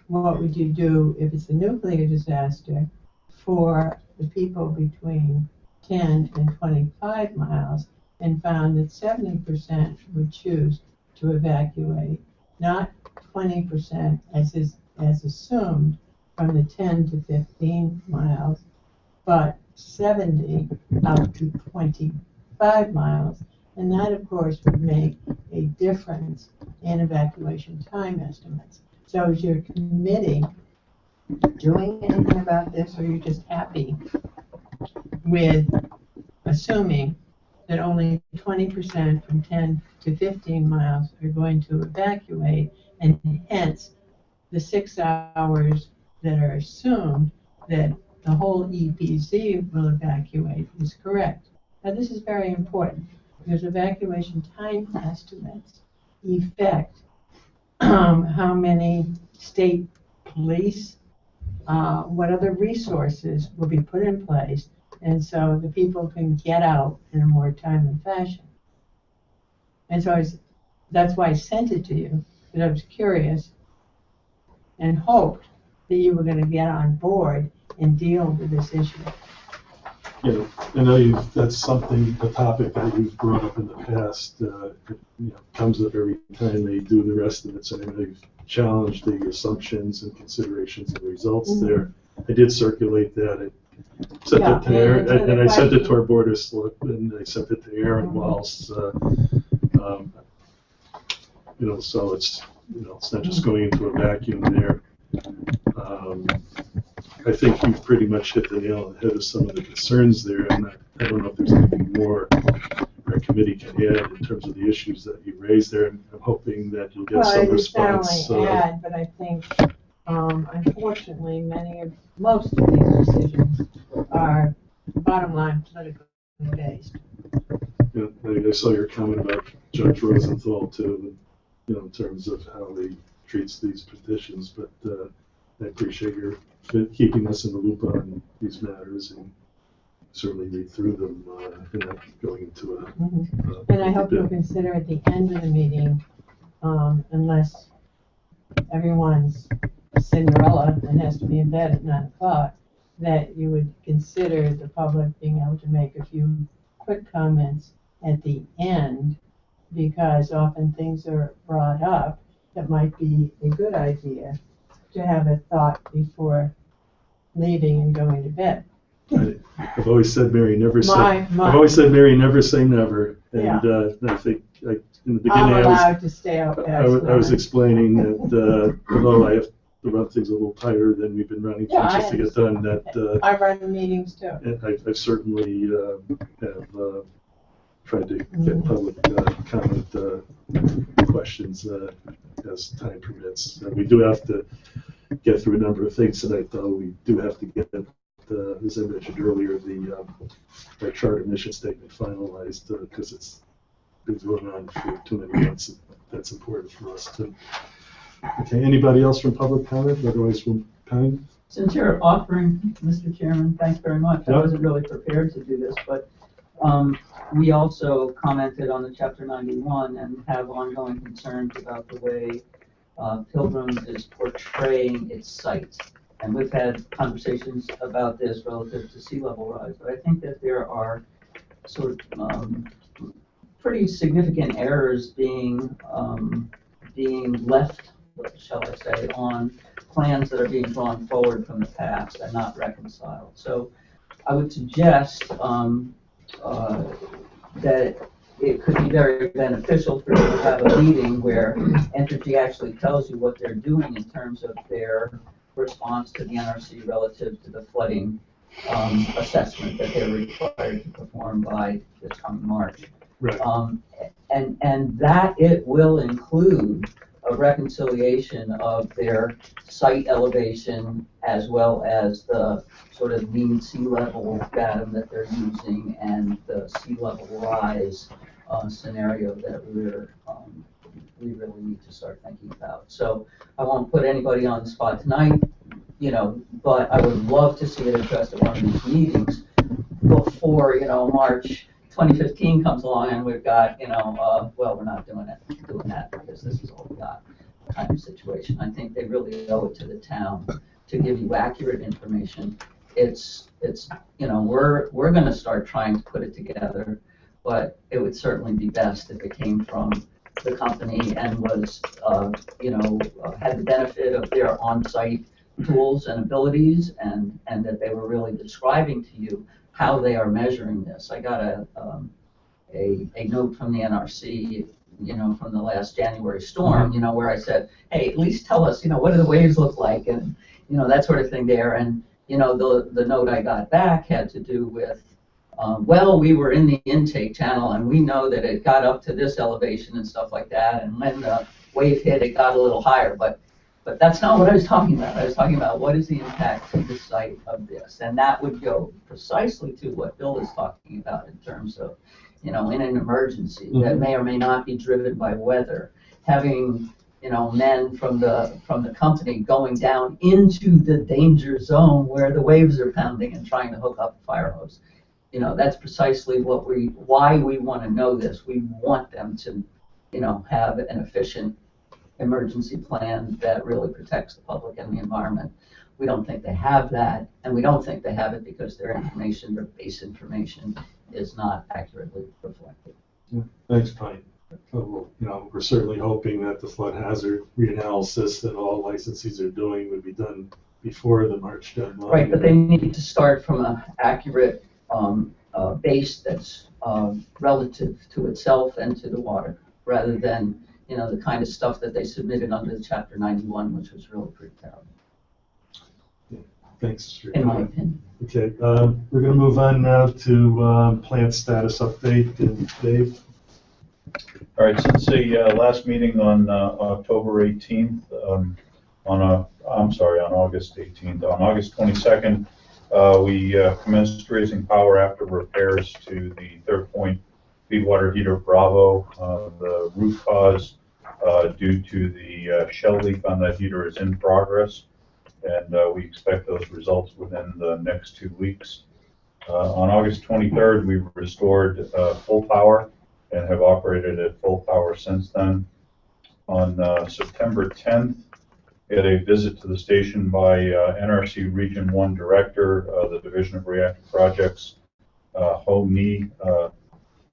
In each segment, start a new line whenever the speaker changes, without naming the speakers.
what would you do if it's a nuclear disaster for the people between 10 and 25 miles, and found that 70% would choose to evacuate, not 20% as assumed from the 10 to 15 miles, but 70 out to 25 miles. And that, of course, would make a difference in evacuation time estimates. So is your committee doing anything about this, or are you just happy with assuming that only 20% from 10 to 15 miles are going to evacuate, and hence the 6 hours that are assumed that the whole EPZ will evacuate is correct? Now, this is very important because evacuation time estimates affect how many state police, what other resources will be put in place, and so the people can get out in a more timely fashion. And so that's why I sent it to you, because I was curious and hoped that you were going to get on board and deal with this issue.
Yeah, I know that's something, a topic that you've brought up in the past. It comes up every time they do the rest of it, so I know you've challenged the assumptions and considerations and results there. I did circulate that. I sent it to Aaron, and I sent it to our board of selectmen, and I sent it to Aaron whilst, so it's not just going into a vacuum there. I think you've pretty much hit the nail on the head of some of the concerns there, and I don't know if there's anything more our committee can add in terms of the issues that you raised there, and I'm hoping that you'll get some response.
Well, I add, but I think, unfortunately, most of these decisions are bottom line politically based.
Yeah, I saw your comment about Judge Rosenthal too, in terms of how he treats these petitions, but I appreciate your keeping us in the loop on these matters, and certainly read through them and not going into a
and I hope you'll consider at the end of the meeting, unless everyone's Cinderella and has to be in bed at 9 o'clock, that you would consider the public being able to make a few quick comments at the end, because often things are brought up that might be a good idea to have a thought before leaving and going to bed.
I've always said, Mary, never say. I've always said, Mary, never say never. And I think in the beginning,
I'm allowed to stay out
I was explaining that although I have to run things a little tighter than we've been running things just to get done, that
I run the meetings too.
I certainly have tried to get public comment questions as time permits. We do have to get through a number of things tonight, though. We do have to get, as I mentioned earlier, our charter mission statement finalized, because it's been going on for too many months. That's important for us to. Okay, anybody else from public comment? Otherwise, we'll Pine.
Since you're offering, Mr. Chairman, thanks very much. I wasn't really prepared to do this, but we also commented on the Chapter 91 and have ongoing concerns about the way Pilgrim is portraying its site. And we've had conversations about this relative to sea level rise, but I think that there are sort of pretty significant errors being left, shall I say, on plans that are being drawn forward from the past and not reconciled. So I would suggest that it could be very beneficial for you to have a meeting where Entergy actually tells you what they're doing in terms of their response to the NRC relative to the flooding assessment that they're required to perform by this coming March.
Right.
And that it will include a reconciliation of their site elevation as well as the sort of mean sea level datum that they're using and the sea level rise scenario that we really need to start thinking about. So I won't put anybody on the spot tonight, but I would love to see it addressed at one of these meetings before, March 2015 comes along and we've got, well, we're not doing that because this is all we got. kind of situation. I think they really owe it to the town to give you accurate information. It's you know, we're going to start trying to put it together, but it would certainly be best if it came from the company and was, you know, had the benefit of their on-site tools and abilities, and that they were really describing to you how they are measuring this. I got a note from the NRC, you know, from the last January storm, you know, where I said, hey, at least tell us, you know, what do the waves look like, and, you know, that sort of thing there. And, you know, the note I got back had to do with, well, we were in the intake channel, and we know that it got up to this elevation and stuff like that, and when the wave hit, it got a little higher. But that's not what I was talking about. I was talking about what is the impact to the site of this, and that would go precisely to what Bill is talking about in terms of, you know, in an emergency that may or may not be driven by weather, having, you know, men from the company going down into the danger zone where the waves are pounding and trying to hook up a fire hose. You know, that's precisely why we want to know this. We want them to, you know, have an efficient emergency plan that really protects the public and the environment. We don't think they have that, and we don't think they have it because their information, their base information, is not accurately reflected.
Yeah, thanks, Pine. You know, we're certainly hoping that the flood hazard reanalysis that all licensees are doing would be done before the March deadline.
Right, but they need to start from an accurate base that's relative to itself and to the water, rather than, you know, the kind of stuff that they submitted under the Chapter 91, which was really pretty terrible.
Yeah, thanks for your
in my
comment.
opinion.
Okay, we're going to move on now to plant status update. And Dave?
All right, since the last meeting on October 18th, on August 18th, on August 22nd, we commenced raising power after repairs to the Third Point feed water heater Bravo. The root cause due to the shell leak on that heater is in progress, and we expect those results within the next 2 weeks. On August 23rd, we restored full power and have operated at full power since then. On September 10th, we had a visit to the station by NRC Region 1 Director, the Division of Reactor Projects, Ho Nee.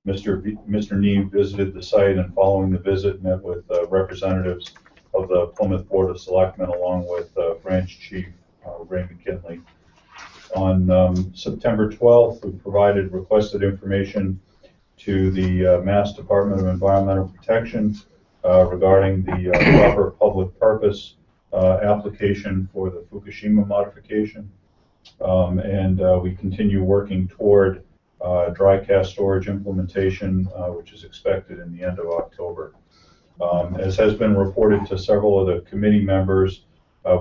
Mr. Nee visited the site, and following the visit met with representatives of the Plymouth Board of Selectmen along with Branch Chief Ray McKinley. On September 12th, we provided requested information to the Mass Department of Environmental Protection regarding the proper public purpose application for the Fukushima modification. And we continue working toward dry cask storage implementation, which is expected in the end of October. As has been reported to several of the committee members,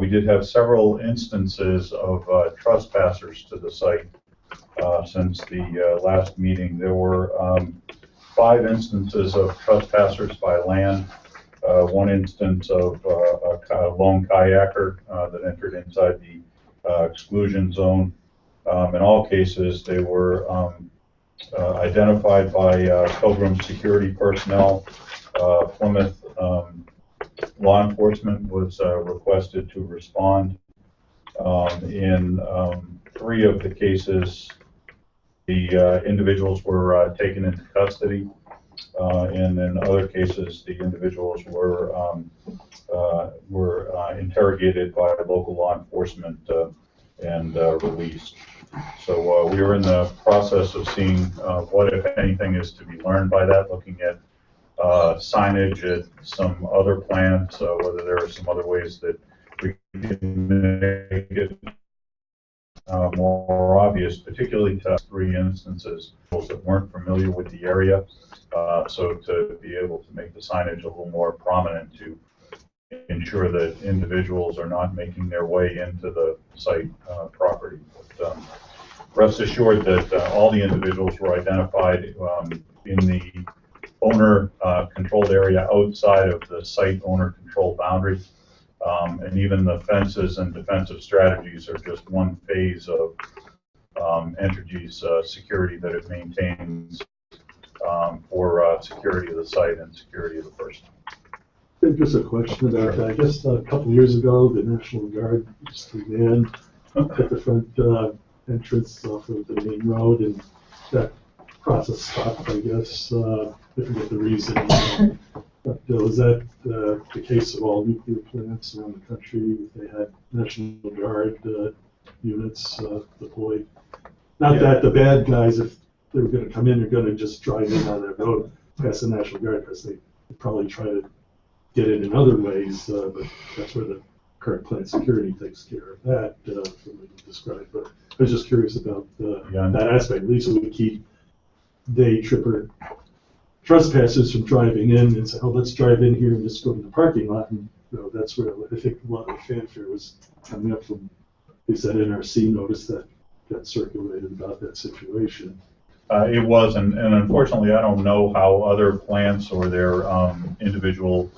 we did have several instances of trespassers to the site since the last meeting. There were 5 instances of trespassers by land, 1 instance of a lone kayaker that entered inside the exclusion zone. In all cases, they were identified by Pilgrim security personnel. Plymouth law enforcement was requested to respond. In 3 of the cases, the individuals were taken into custody, and in other cases, the individuals were interrogated by local law enforcement and released. So we are in the process of seeing what, if anything, is to be learned by that, looking at signage at some other plants, whether there are some other ways that we can make it more obvious, particularly to 3 instances that weren't familiar with the area, so to be able to make the signage a little more prominent to ensure that individuals are not making their way into the site property. But, rest assured that all the individuals were identified in the owner-controlled area outside of the site owner-controlled boundary. And even the fences and defensive strategies are just one phase of Entergy's security that it maintains for security of the site and security of the person.
Just a question about that. I guess a couple of years ago, the National Guard used to man at the front entrance off of the main road, and that process stopped, I guess. I forget the reason. But was that the case of all nuclear plants around the country? They had National Guard units deployed. Not that the bad guys, if they were going to come in, are going to just drive in on that road past the National Guard, because they probably try to get in other ways, but that's where the current plant security takes care of that, from what you described. But I was just curious about that aspect. At least we would keep day tripper trespassers from driving in and say, oh, let's drive in here and just go to the parking lot. And that's where I think a lot of the fanfare was coming up from, at least that NRC notice that got circulated about that situation.
It was, and unfortunately, I don't know how other plants or their individual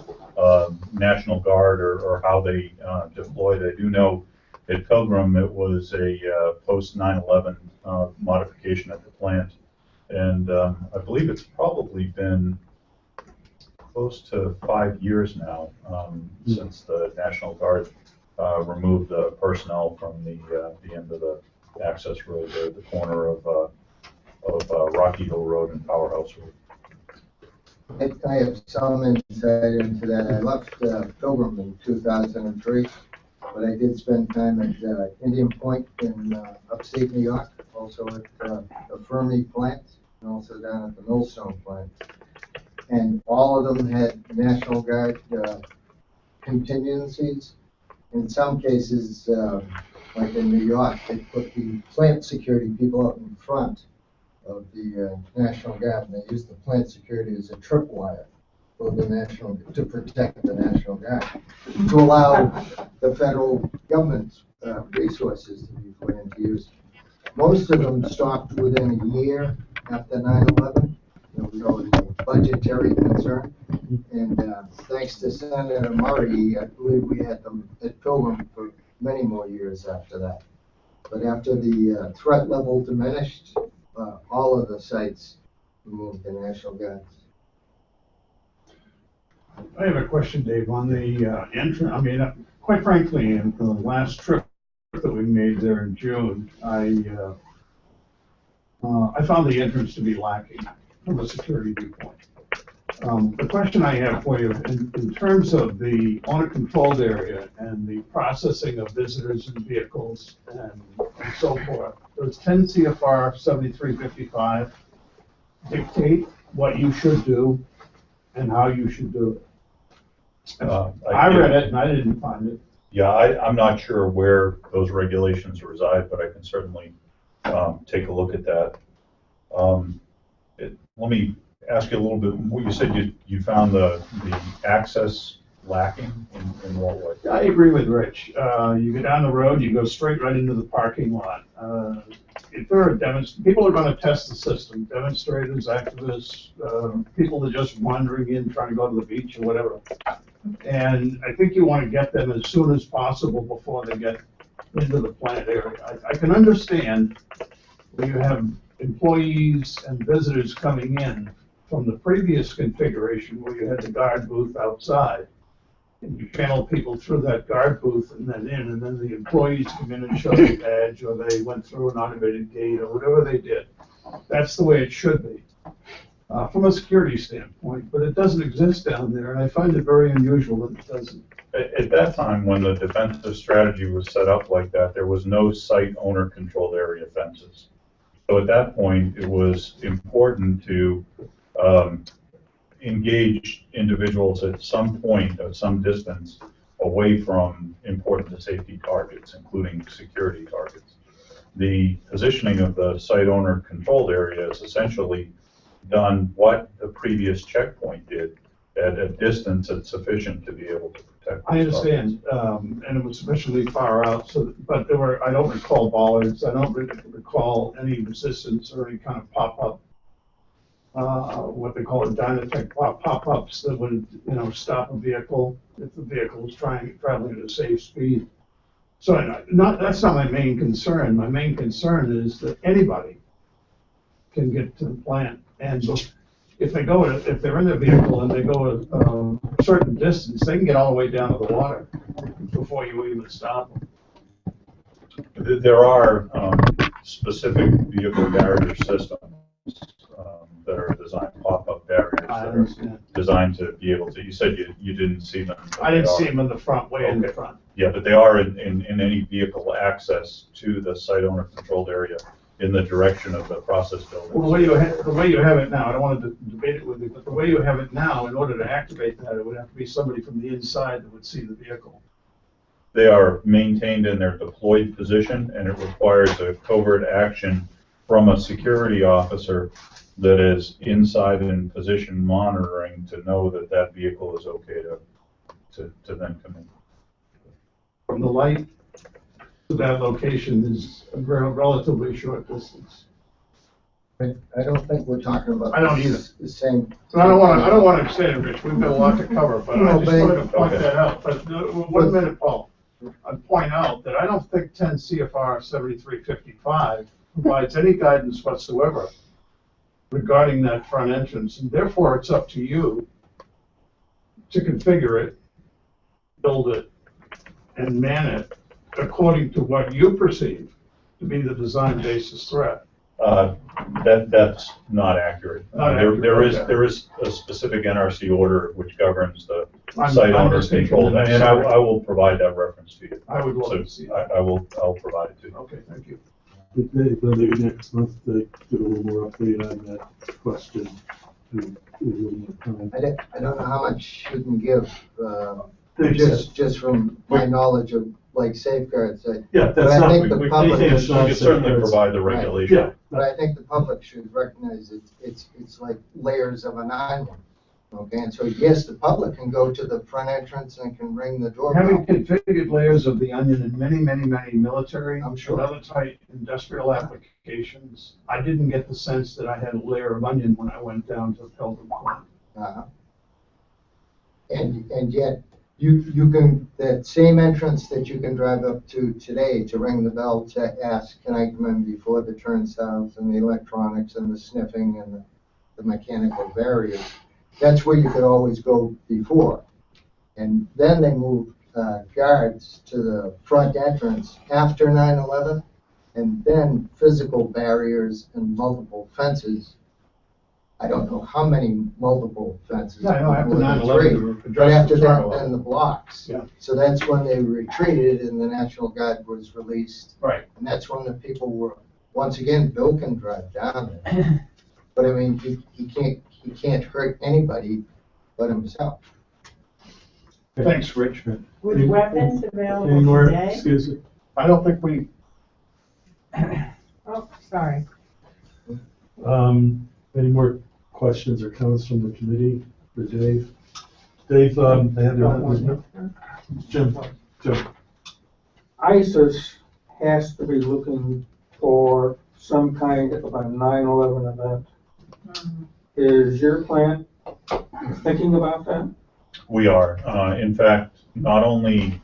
National Guard or how they deployed. I do know at Pilgrim it was a post 9/11 modification at the plant, and I believe it's probably been close to 5 years now since the National Guard removed the personnel from the end of the access road there, the corner of Rocky Hill Road and Powerhouse Road.
I have some insight into that. I left Pilgrim in 2003, but I did spend time at Indian Point in upstate New York, also at the Fermi plant, and also down at the Millstone plant. And all of them had National Guard contingencies. In some cases, like in New York, they put the plant security people up in front of the National Guard, and they used the plant security as a tripwire for the National, to protect the National Guard, to allow the federal government's resources to be put into use. Most of them stopped within a year after 9/11. There was a budgetary concern, and thanks to Senator Murray, I believe we had them at Pilgrim for many more years after that. But after the threat level diminished, all of the sites removed the National Guards.
I have a question, Dave, on the entrance. I mean, quite frankly, in the last trip that we made there in June, I found the entrance to be lacking from a security viewpoint. The question I have for you, in terms of the owner-controlled area and the processing of visitors and vehicles and so forth, does 10 CFR 7355 dictate what you should do and how you should do it? I read it and I didn't find it.
Yeah, I'm not sure where those regulations reside, but I can certainly take a look at that. Let me ask you a little bit. You said you found the access lacking in what way?
I agree with Rich. You go down the road, you go straight right into the parking lot. If there are people are going to test the system, demonstrators, activists, people that are just wandering in trying to go to the beach or whatever. And I think you want to get them as soon as possible before they get into the plant area. I can understand when you have employees and visitors coming in from the previous configuration where you had the guard booth outside, and you channel people through that guard booth and then in, and then the employees come in and show the badge, or they went through an automated gate, or whatever they did. That's the way it should be, from a security standpoint, but it doesn't exist down there, and I find it very unusual that it doesn't.
At that time, when the defensive strategy was set up like that, there was no site owner-controlled area fences. So at that point, it was important to engage individuals at some point, at some distance, away from important safety targets, including security targets. The positioning of the site owner-controlled area is essentially done what the previous checkpoint did at a distance that's sufficient to be able to protect.
I understand, and it was sufficiently far out, so, but there were, I don't recall bollards, I don't recall any resistance or any kind of pop-up, what they call it, Dynatech pop-ups that would, stop a vehicle if the vehicle was traveling at a safe speed. So that's not my main concern. My main concern is that anybody can get to the plant, and if they're in their vehicle and they go a certain distance, they can get all the way down to the water before you even stop them.
There are specific vehicle barrier systems that are designed, pop-up barriers that
I
are
understand.
designed to be able to, you said you didn't see them. but
I didn't
they
see
are.
them in the front, way in the front.
Yeah, but they are in any vehicle access to the site owner controlled area in the direction of the process building.
Well, the way you have it now, I don't want to debate it with you, but the way you have it now, in order to activate that, it would have to be somebody from the inside that would see the vehicle.
They are maintained in their deployed position, and it requires a covert action from a security officer that is inside in position monitoring to know that that vehicle is okay to then come in.
From the light to that location is a relatively short distance.
I don't think we're talking about.
I don't either.
The same.
So I don't want to extend, Rich, we've got a lot to cover, but I
No,
just
but-
wanted to point
Okay.
that out. But 1 minute, Paul. I'd point out that I don't think 10 CFR 7355 provides any guidance whatsoever regarding that front entrance, and therefore it's up to you to configure it, build it, and man it according to what you perceive to be the design basis threat.
That's not accurate.
Not
There
accurate, okay.
there is a specific NRC order which governs the
I'm
site owner's
mistaken,
control,
I'm
and
sorry.
I will provide that reference to you.
I would love
So
to see that.
I'll provide it to you.
Okay, thank you.
Maybe next month to get a little more update on that question. A little more time.
I don't know how much you can give,
Thanks.
just from my knowledge of like safeguards.
Yeah,
But
that's
I
not,
think the
we
public-
can't
We
shut
can certainly
safeguards.
provide the
Right.
regulation.
Yeah,
But I think the public should recognize it's like layers of an onion. Okay, and so yes, the public can go to the front entrance and can ring the doorbell.
Having configured layers of the onion in many, many, many military
I'm
and
sure.
other type industrial applications, I didn't get the sense that I had a layer of onion when I went down to the Pelham plant.
Uh-huh. And yet, you can, that same entrance that you can drive up to today to ring the bell to ask, can I come in before the turnstiles and the electronics and the sniffing and the mechanical barriers, that's where you could always go before. And then they moved guards to the front entrance after 9/11, and then physical barriers and multiple fences. I don't know how many multiple fences.
Yeah, I know, after
more than
9/11,
three.
they were
But
addressed
after
the
that,
turnover.
then the blocks.
Yeah.
So that's when they retreated and the National Guard was released.
Right.
And that's when the people were, once again, Bill can drive down there. But I mean, he can't hurt anybody but himself.
Thanks, Rich.
With weapons
Any
available
more,
today?
excuse me?
I don't think we,
Oh, sorry.
Any more questions or comments from the committee for Dave? Dave, I had Jim.
ISIS has to be looking for some kind of a 9/11 event. Is your plant thinking about that?
We are. In fact, not only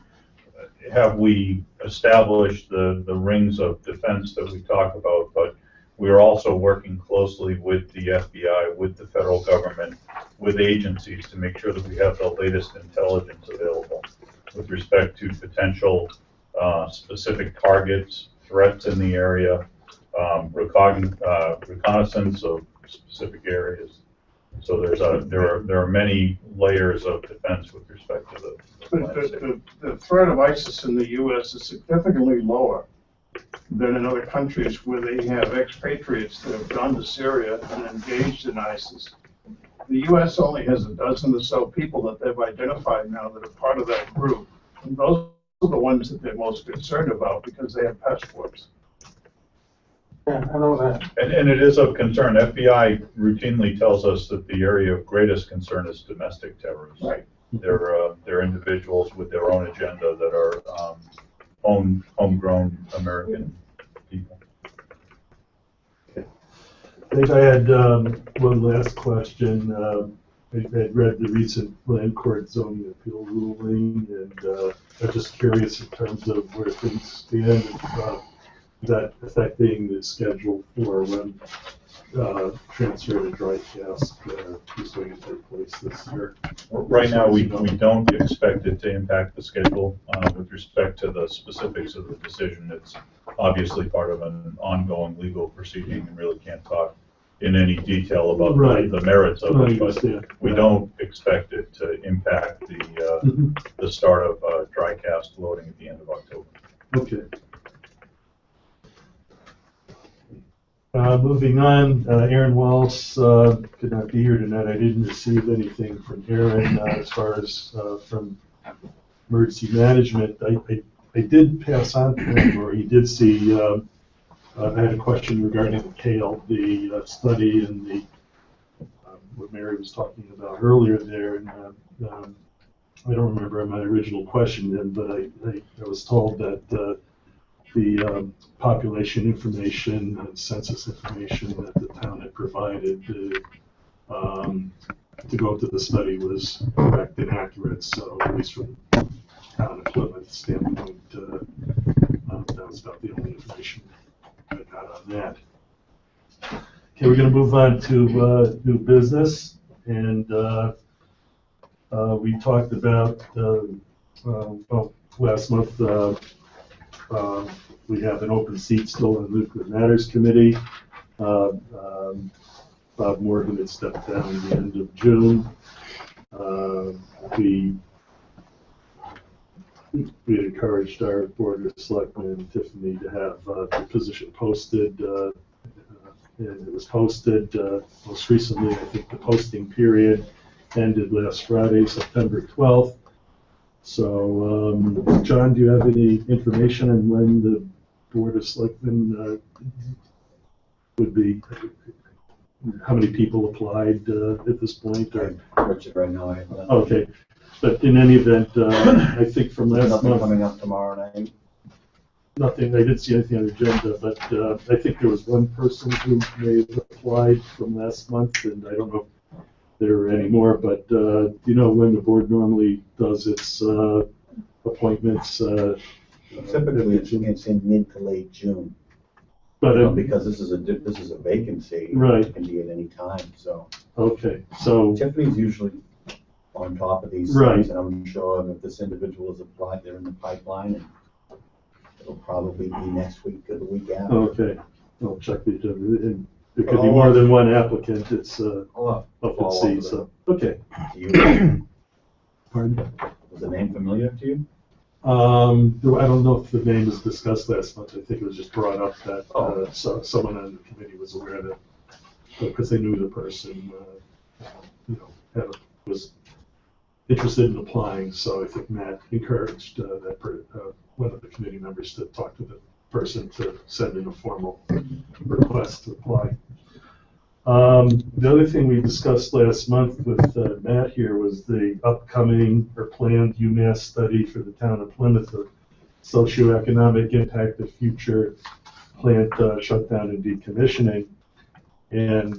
have we established the rings of defense that we talk about, but we are also working closely with the FBI, with the federal government, with agencies to make sure that we have the latest intelligence available with respect to potential specific targets, threats in the area, reconnaissance of specific areas. So there are many layers of defense with respect to the landscape.
the threat of ISIS in the U.S. is significantly lower than in other countries where they have expatriates that have gone to Syria and engaged in ISIS. The U.S. only has a dozen or so people that they've identified now that are part of that group. And those are the ones that they're most concerned about because they have passports.
Yeah, I know that.
And it is of concern. FBI routinely tells us that the area of greatest concern is domestic terrorism.
Right.
They're individuals with their own agenda that are homegrown American people.
I think I had one last question. I had read the recent land court zoning appeal ruling, and I'm just curious in terms of where things stand. If Is that affecting the schedule for when transfer to dry cask is going to take place this year?
Right now, we don't expect it to impact the schedule. With respect to the specifics of the decision, it's obviously part of an ongoing legal proceeding and really can't talk in any detail about the merits of it, but we don't expect it to impact the start of dry cask loading at the end of October.
Okay. Moving on, Aaron Walsh could not be here tonight. I didn't receive anything from Aaron as far as from emergency management. I did pass on to him, or he did see, I had a question regarding the CALE, the study and the what Mary was talking about earlier there. And I don't remember my original question then, but I was told that the population information and census information that the town had provided to go to the study was correct and accurate. So at least from town of Plymouth standpoint, that was about the only information I got on that. Okay, we're going to move on to new business, and we talked about well, last month. We have an open seat still in the Nuclear Matters Committee. Bob Morgan had stepped down at the end of June. We had encouraged our Board of Selectmen and Tiffany to have the position posted, and it was posted. Most recently, I think the posting period ended last Friday, September 12th. So, John, do you have any information on when the Board of Selectmen would be? How many people applied at this point? Or?
Right now,
Okay, but in any event, I think from last
nothing
month.
Coming up tomorrow night.
Nothing. I didn't see anything on the agenda, but I think there was one person who may have applied from last month, and I don't know if there are any more. But do you know when the board normally does its appointments?
Typically, it's in mid to late June.
But
because this is a vacancy,
right.
It can be at any time. So
okay, so
Tiffany's usually on top of these
right.
things, and I'm sure if this individual has applied, they're in the pipeline, and it'll probably be next week or the week after.
Okay, I'll check the agenda. And there could be more than one applicant. It's open seat. So okay. Pardon?
Was the name familiar to you?
I don't know if the name was discussed last month. I think it was just brought up that so someone on the committee was aware that because they knew the person, was interested in applying. So I think Matt encouraged one of the committee members to talk to the person to send in a formal request to apply. The other thing we discussed last month with Matt here was the upcoming or planned UMass study for the town of Plymouth, the socioeconomic impact of future plant shutdown and decommissioning. And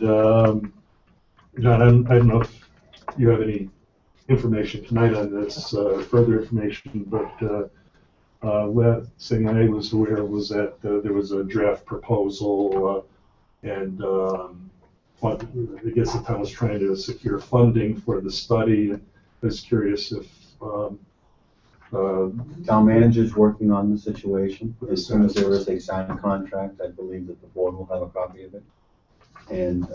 John, I don't know if you have any information tonight on this, further information, but last thing I was aware was that there was a draft proposal and I guess the town was trying to secure funding for the study. I was curious if
town manager's working on the situation. As soon as there is a signed contract, I believe that the board will have a copy of it, and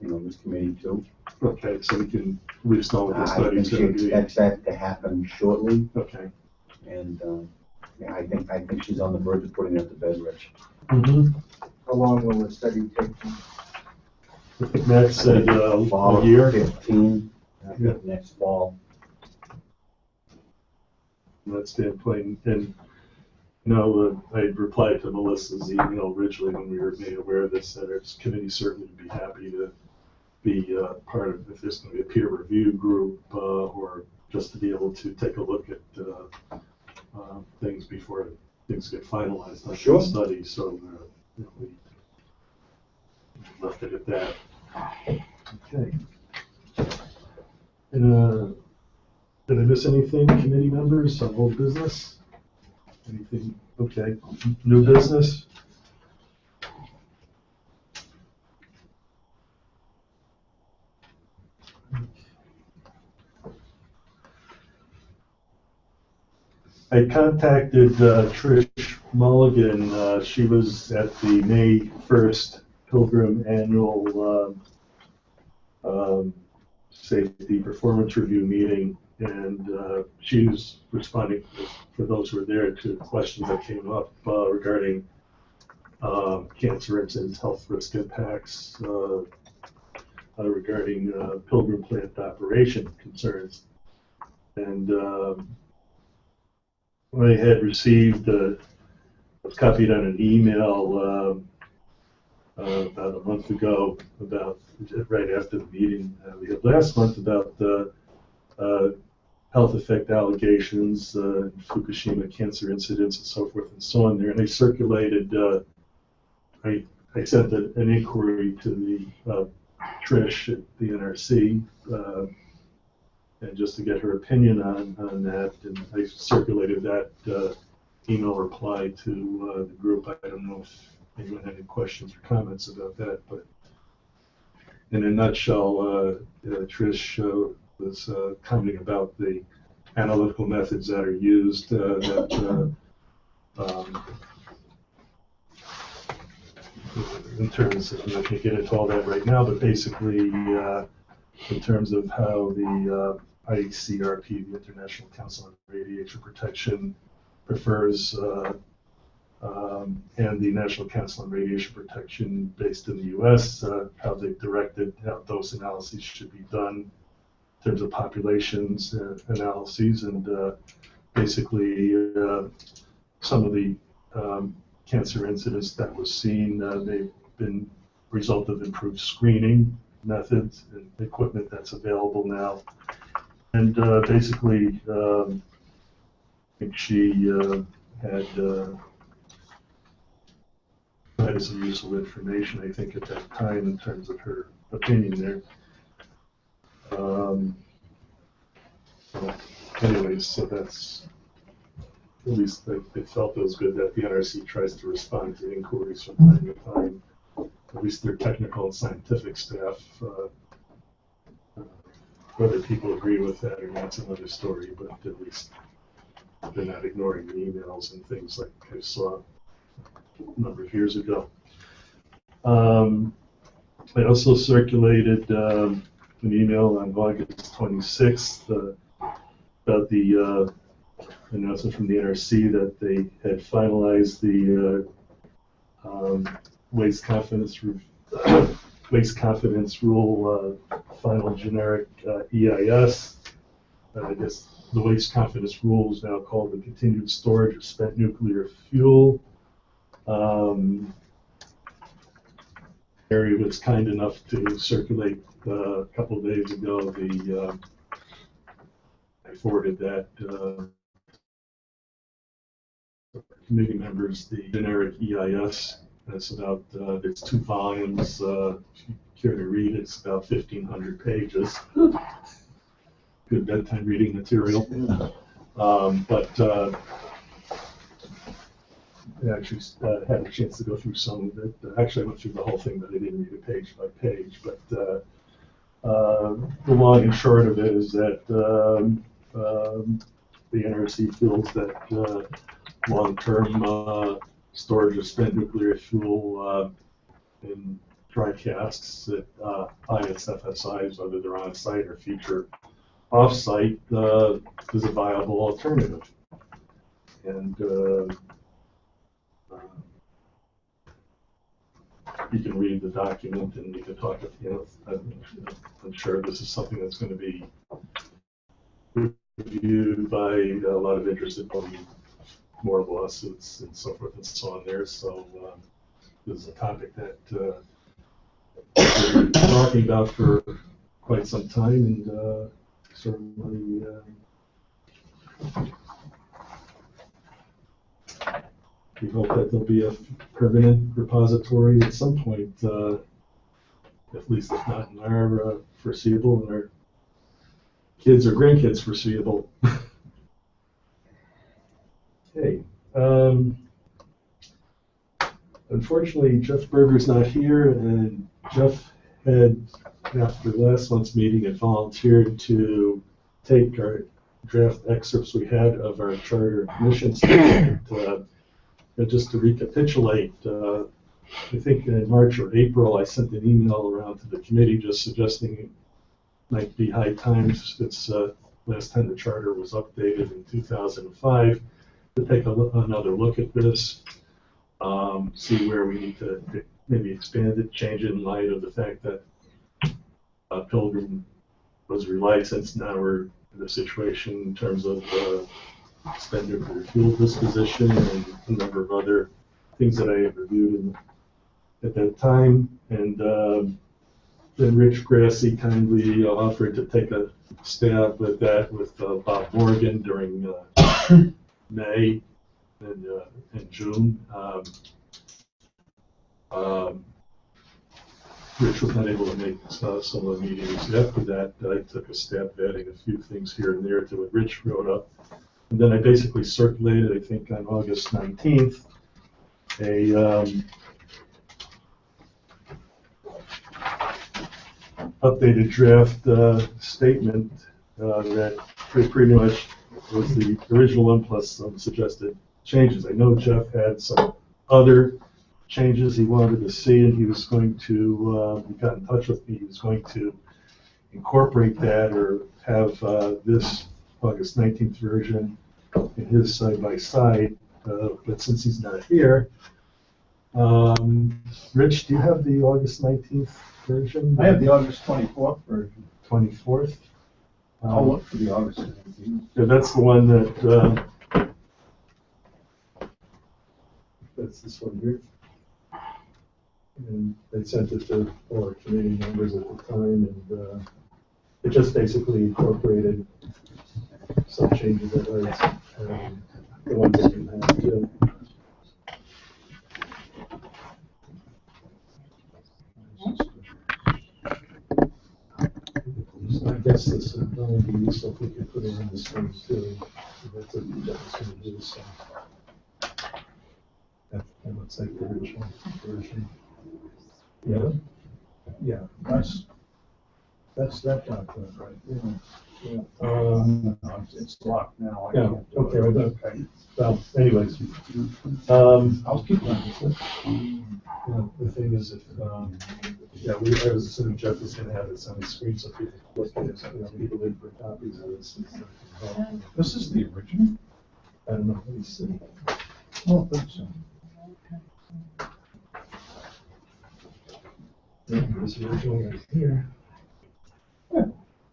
this committee too.
Okay, so we can at least know what the study's going to be.
I expect that to happen shortly.
Okay.
And I think she's on the verge of putting it to bed, Rich.
Mm-hmm.
How long will the study take?
I think Matt said
fall
a year.
15,
Yeah.
next fall.
From that standpoint, and I replied to Melissa's email originally when we were made aware of this, that our committee certainly would be happy to be part of, if there's going to be a peer review group or just to be able to take a look at things before things get finalized on the study. So we left it at that. Okay. And did I miss anything, committee members, on old business? Anything? Okay. New business? I contacted Trish Mulligan. She was at the May 1st Pilgrim Annual Safety Performance Review meeting, and she was responding, for those who were there, to questions that came up regarding cancer incidents, health risk impacts, regarding Pilgrim plant operation concerns. And I had received, was copied on an email about a month ago, about right after the meeting we had last month, about the health effect allegations, Fukushima cancer incidents, and so forth and so on there. And I circulated, I sent an inquiry to the Trish at the NRC, and just to get her opinion on that, and I circulated that email reply to the group. I don't know if anyone had any questions or comments about that, but in a nutshell, Trish was commenting about the analytical methods that are used, in terms of, I'm not going to get into all that right now, but basically in terms of how the ICRP, the International Council on Radiation Protection, prefers, and the National Council on Radiation Protection based in the U.S., how they've directed how those analyses should be done in terms of populations analyses, and basically some of the cancer incidents that was seen, they've been result of improved screening methods and equipment that's available now. And basically, I think she had provided some useful information, I think, at that time in terms of her opinion there. Well, anyways, so that's, at least they felt it was good that the NRC tries to respond to inquiries from time to time. At least their technical and scientific staff. Whether people agree with that or not is another story, but at least they're not ignoring the emails and things like I saw a number of years ago. I also circulated an email on August 26th about the announcement from the NRC that they had finalized the waste confidence rule final generic EIS. I guess the waste confidence rule is now called the continued storage of spent nuclear fuel. Harry was kind enough to circulate a couple of days ago. I forwarded that committee members the generic EIS. That's about, there's 2 volumes. If you care to read it, it's about 1,500 pages. Good bedtime reading material. I actually had a chance to go through some of it. Actually, I went through the whole thing, but I didn't read it page by page. But the long and short of it is that the NRC feels that long-term storage of spent nuclear fuel in dry casks at ISFSIs, whether they're on-site or future off-site, is a viable alternative. And you can read the document and you can talk, I'm sure this is something that's going to be reviewed by a lot of interested parties, more lawsuits and so forth and so on there. So this is a topic that we've been talking about for quite some time, and certainly we hope that there'll be a permanent repository at some point, at least if not in our foreseeable, and our kids or grandkids foreseeable. Okay. Unfortunately, Jeff Berger's not here, and Jeff had, after last month's meeting, had volunteered to take draft excerpts we had of our charter mission statement. And just to recapitulate, I think in March or April, I sent an email around to the committee just suggesting it might be high time since last time the charter was updated in 2005 to take another look at this, see where we need to maybe expand it, change it in light of the fact that Pilgrim was relicensed. Now we're in a situation in terms of extended for fuel disposition and a number of other things that I had reviewed at that time. And then Rich Grassi kindly offered to take a stab at that with Bob Morgan during May and June. Rich was not able to make some of the meetings. After that, I took a stab at adding a few things here and there to what Rich wrote up. And then I basically circulated, I think on August 19th, a updated draft statement that pretty much was the original one plus some suggested changes. I know Jeff had some other changes he wanted to see, and he was going to, he got in touch with me, he was going to incorporate that or have this August 19th version in his side-by-side, but since he's not here, Rich, do you have the August 19th version?
I have the August 24th version.
24th?
I'll look for the August 19th.
Yeah, that's the one that, that's this one here. And they sent it to all our committee members at the time, and it just basically incorporated some changes that I, the ones that you have too. I guess this would only be useful if we could put it on the screen too. That's what Jeff was going to do, so. That looks like the original version. Yeah.
Yeah, that's that document, right? Yeah.
No,
It's locked now. I
Yeah,
can't do
okay,
it.
well,
Okay.
Well, anyways,
I'll keep on with it.
yeah, the thing is, if, yeah, I was assuming Jeff was gonna have this on the screen so people could look at it, so, people in for copies of this. And stuff.
This is the original?
I don't know, let me see.
Oh, I think so.
Yeah, this original right here.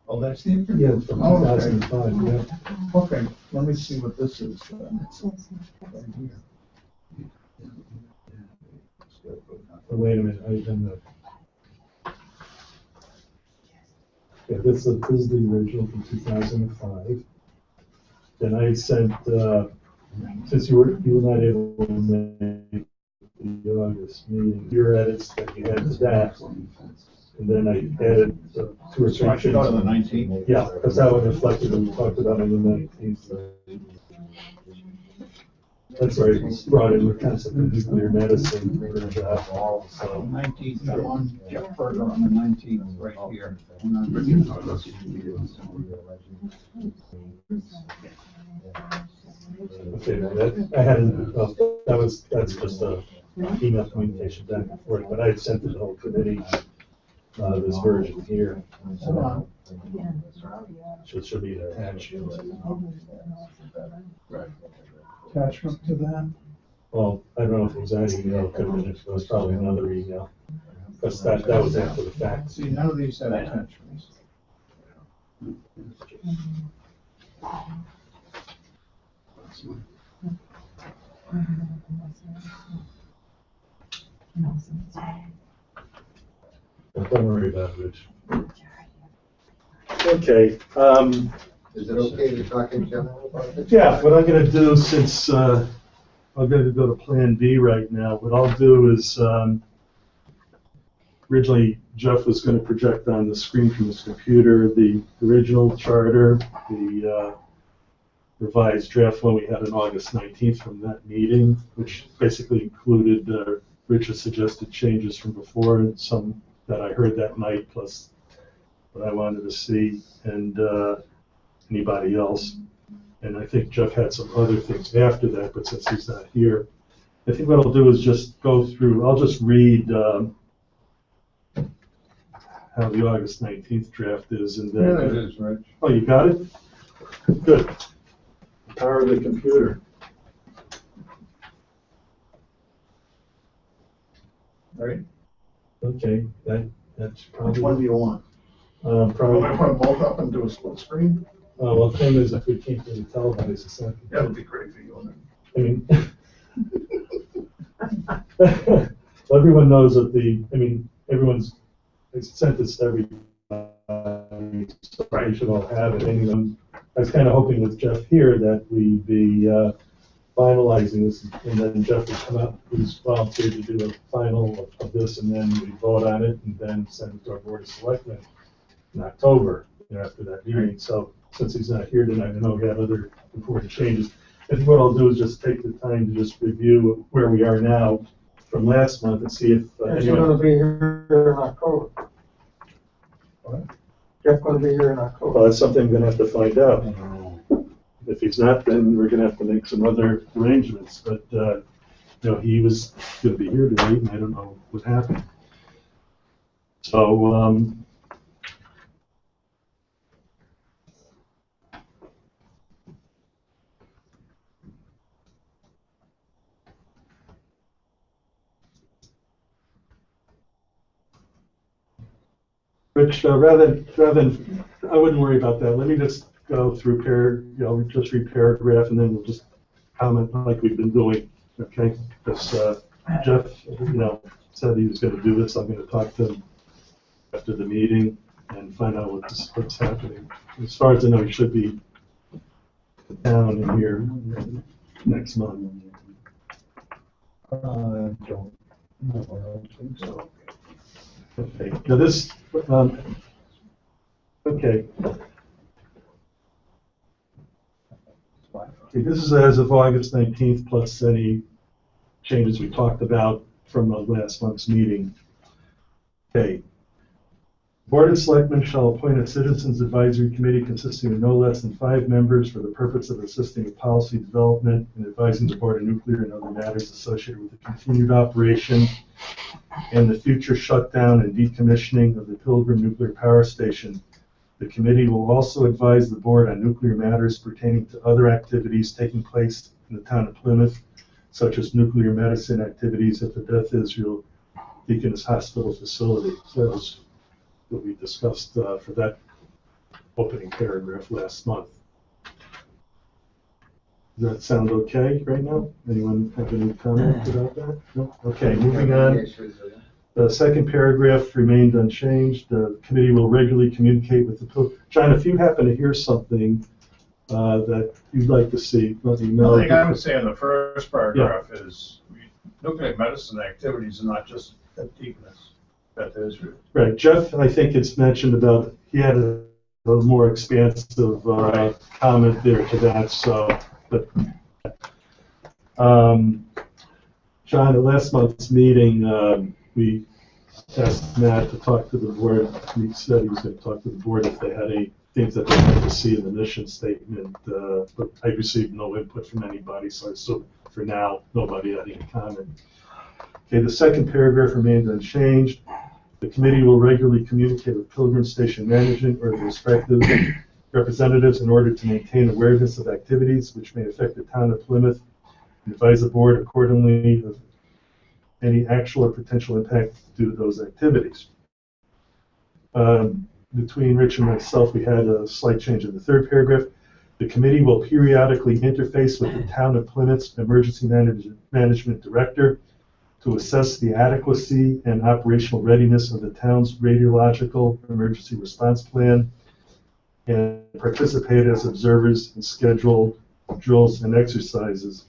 Oh, that's the original?
Yeah, it's from
Oh, okay.
2005, yeah.
Okay, let me see what this is. Right here.
Oh, wait a minute, yeah, this is the original from 2005. Then I sent, since you were not able to make the August meeting, your edits that you had to that, and then I added 2 or 3
So I should go to the
things.
19th?
Yeah, because that one reflected what we talked about on the 19th. That's where I brought in the concept of nuclear medicine for Jeff. So
19th, I'm on Jeff Berger on the 19th, right here.
okay, now that I hadn't. That's just a email communication back and forth. But I had sent to the whole committee this version here. So, it should be attached.
Attachment to that?
Well, I don't know if it was that email, it could have been, it was probably another email. Because that was after the fact.
See, none of these have attachments.
But don't worry about it, Rich. Okay,
Is it okay to talk in general about it?
yeah, what I'm gonna do, since I'm gonna go to Plan B right now, what I'll do is, originally Jeff was gonna project on the screen from his computer the original charter, the revised draft one we had on August 19th from that meeting, which basically included Rich's suggested changes from before and some that I heard that night, plus what I wanted to see. And anybody else. And I think Jeff had some other things after that, but since he's not here, I think what I'll do is just go through, I'll just read how the August 19th draft is, and then...
Yeah, it is, Rich.
Oh, you got it? Good. Power of the computer.
Right?
Okay, that's probably...
Which one do you want?
Probably...
Want me to put them both up and do a split screen?
Well, the thing is, if we can't really televise the second.
That would be great for you.
I mean... Well, everyone knows that everyone's sent this to everybody, so we should all have it. Anyone, I was kind of hoping with Jeff here that we'd be finalizing this, and then Jeff would come up, who's volunteered to do a final of this, and then we vote on it, and then send it to our Board of Selectmen in October, after that meeting. So since he's not here tonight, I know we have other important changes. I think what I'll do is just take the time to just review where we are now from last month and see if
Is he gonna be here in October?
What?
Jeff gonna be here in October?
Well, that's something I'm gonna have to find out. If he's not, then we're gonna have to make some other arrangements, but, he was gonna be here tonight, and I don't know what happened. So, Rich, rather than, I wouldn't worry about that. Let me just go through just read paragraph, and then we'll just comment like we've been doing, okay? Because Jeff, said he was going to do this. I'm going to talk to him after the meeting and find out what's happening. As far as I know, he should be down in here next month.
I don't think so.
Okay, now this, okay. Okay, this is as of August 19th, plus any changes we talked about from the last month's meeting. Okay. Board of Selectmen shall appoint a Citizens Advisory Committee consisting of no less than 5 members for the purpose of assisting with policy development and advising the Board of Nuclear and other matters associated with the continued operation and the future shutdown and decommissioning of the Pilgrim Nuclear Power Station. The committee will also advise the Board on nuclear matters pertaining to other activities taking place in the town of Plymouth, such as nuclear medicine activities at the Beth Israel Deaconess Hospital facility. So that was what we discussed for that opening paragraph last month. Does that sound okay right now? Anyone have any comments about that? No? Okay, moving on. The second paragraph remained unchanged. The committee will regularly communicate with the... John, if you happen to hear something that you'd like to see, let me know.
The thing I would say in the first paragraph is nuclear medicine activities are not just at Deaconess. That is
right. Jeff, I think it's mentioned about, he had a more expansive comment there to that, so, but, John, at last month's meeting, we asked Matt to talk to the board. He said he was going to talk to the board if they had any things that they wanted to see in the mission statement, but I received no input from anybody, so I assume for now, nobody had any comment. Okay, the second paragraph remained unchanged. The committee will regularly communicate with Pilgrim Station Management or the respective representatives in order to maintain awareness of activities which may affect the town of Plymouth and advise the board accordingly of any actual or potential impact due to those activities. Between Rich and myself, we had a slight change in the third paragraph. The committee will periodically interface with the town of Plymouth's emergency management director to assess the adequacy and operational readiness of the town's radiological emergency response plan and participate as observers in scheduled drills and exercises.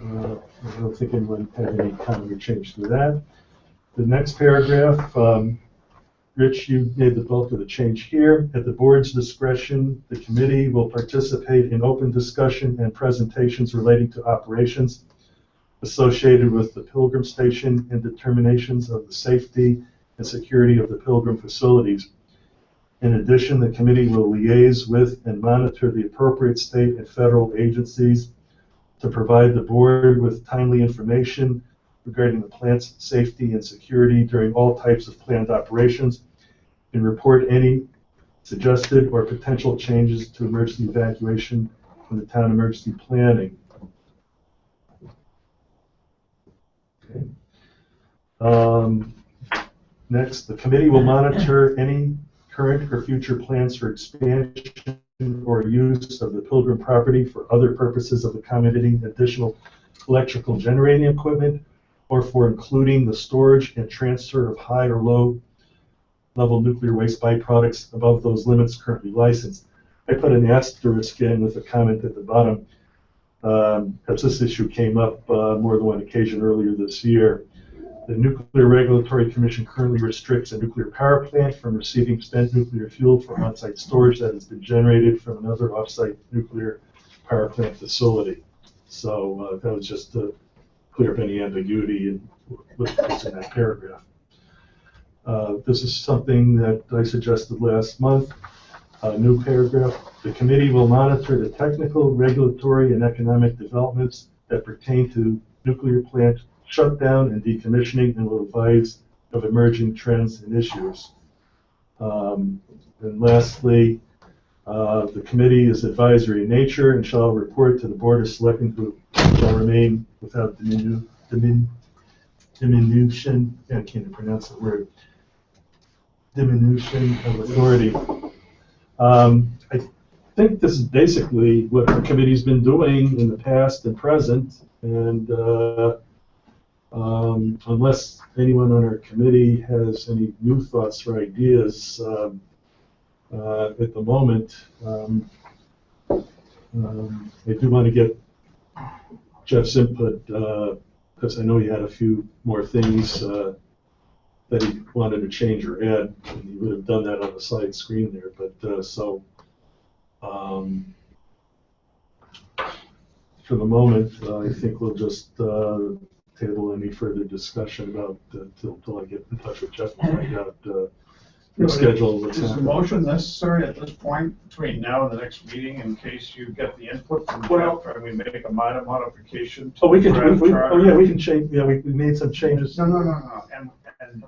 I don't think anyone had any comment or change to that. The next paragraph, Rich, you made the bulk of the change here. At the board's discretion, the committee will participate in open discussion and presentations relating to operations associated with the Pilgrim Station and determinations of the safety and security of the Pilgrim facilities. In addition, the committee will liaise with and monitor the appropriate state and federal agencies to provide the board with timely information regarding the plant's safety and security during all types of planned operations, and report any suggested or potential changes to emergency evacuation from the town emergency planning. Okay. Next, the committee will monitor any current or future plans for expansion or use of the Pilgrim property for other purposes of accommodating additional electrical generating equipment, or for including the storage and transfer of high or low level nuclear waste byproducts above those limits currently licensed. I put an asterisk in with a comment at the bottom, because this issue came up more than one occasion earlier this year. The Nuclear Regulatory Commission currently restricts a nuclear power plant from receiving spent nuclear fuel for on-site storage that has been generated from another off-site nuclear power plant facility. So that was just to clear up any ambiguity in what's in that paragraph. This is something that I suggested last month. New paragraph. The committee will monitor the technical, regulatory, and economic developments that pertain to nuclear plant shutdown and decommissioning, and will advise of emerging trends and issues. And lastly, the committee is advisory in nature and shall report to the Board of Selectmen, who shall remain without diminution, I can't even pronounce the word, diminution of authority. I think this is basically what the committee's been doing in the past and present, and unless anyone on our committee has any new thoughts or ideas at the moment, I do want to get Jeff's input, because I know he had a few more things that he wanted to change or add, and he would have done that on the side screen there. But for the moment, I think we'll just table any further discussion about till I get in touch with Jeff and find out the schedule.
Is the motion necessary at this point between now and the next meeting in case you get the input from Jeff and we make a minor modification?
Oh, we can. We can change. Yeah, we made some changes.
No. And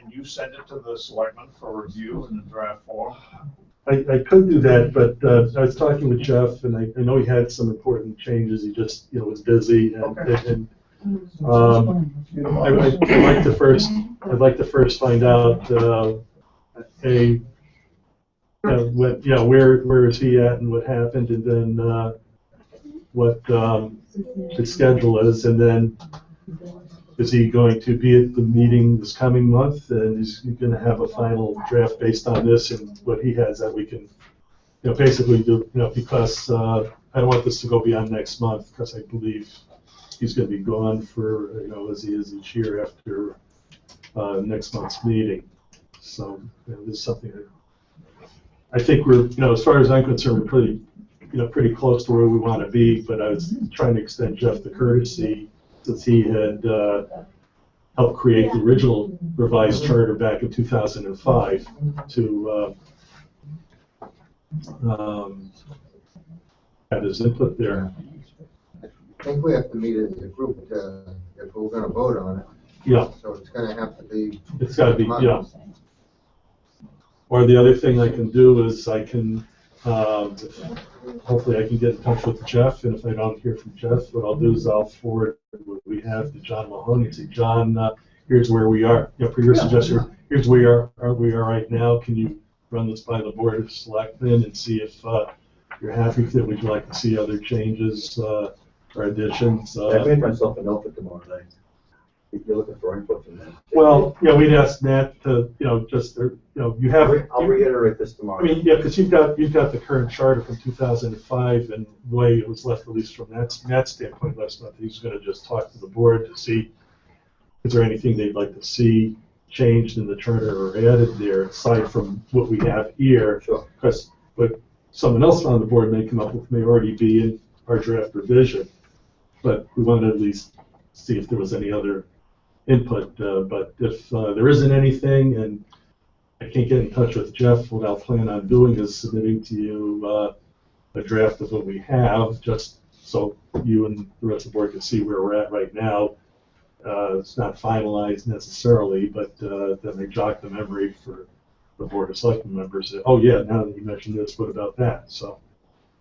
you send it to the selectmen for review in the draft form.
I could do that, but I was talking with Jeff, and I know he had some important changes. He just, was busy, and,
Okay.
and I'd like to first find out where is he at and what happened, and then what his schedule is, and then is he going to be at the meeting this coming month, and is he going to have a final draft based on this and what he has that we can, basically do, because I don't want this to go beyond next month, because I believe he's going to be gone for, as he is each year after next month's meeting. So this is something that I think we're, as far as I'm concerned, we're pretty close to where we want to be, but I was trying to extend Jeff the courtesy, since he had helped create the original revised charter back in 2005, to have his input there.
I think we have to meet as a group if we're going to vote on it.
Yeah.
So it's going to have to be.
It's got to be, yeah. Or the other thing I can do is I can, hopefully I can get in touch with Jeff, and if I don't hear from Jeff, what I'll do is I'll forward what we have to John Mahoney and say, John, here's where we are. Per your suggestion, here's where we are right now. Can you run this by the Board of Selectmen and see if you're happy with it? Would you like to see other changes or additions?
I made myself a note for tomorrow night. If you're looking for input from them.
Well, we'd ask Nat to, just, you have.
I'll reiterate this tomorrow.
I mean, yeah, because you've got the current charter from 2005, and the way it was left, at least from Nat's standpoint last month, he's going to just talk to the board to see is there anything they'd like to see changed in the charter or added there, aside from what we have here.
Sure.
Because what someone else on the board may come up with may already be in our draft revision, but we want to at least see if there was any other input. But if there isn't anything, and I can't get in touch with Jeff. What I'll plan on doing is submitting to you a draft of what we have, just so you and the rest of the board can see where we're at right now. It's not finalized necessarily, but then they jog the memory for the Board of Selectmen members. That, oh yeah, now that you mentioned this, what about that? So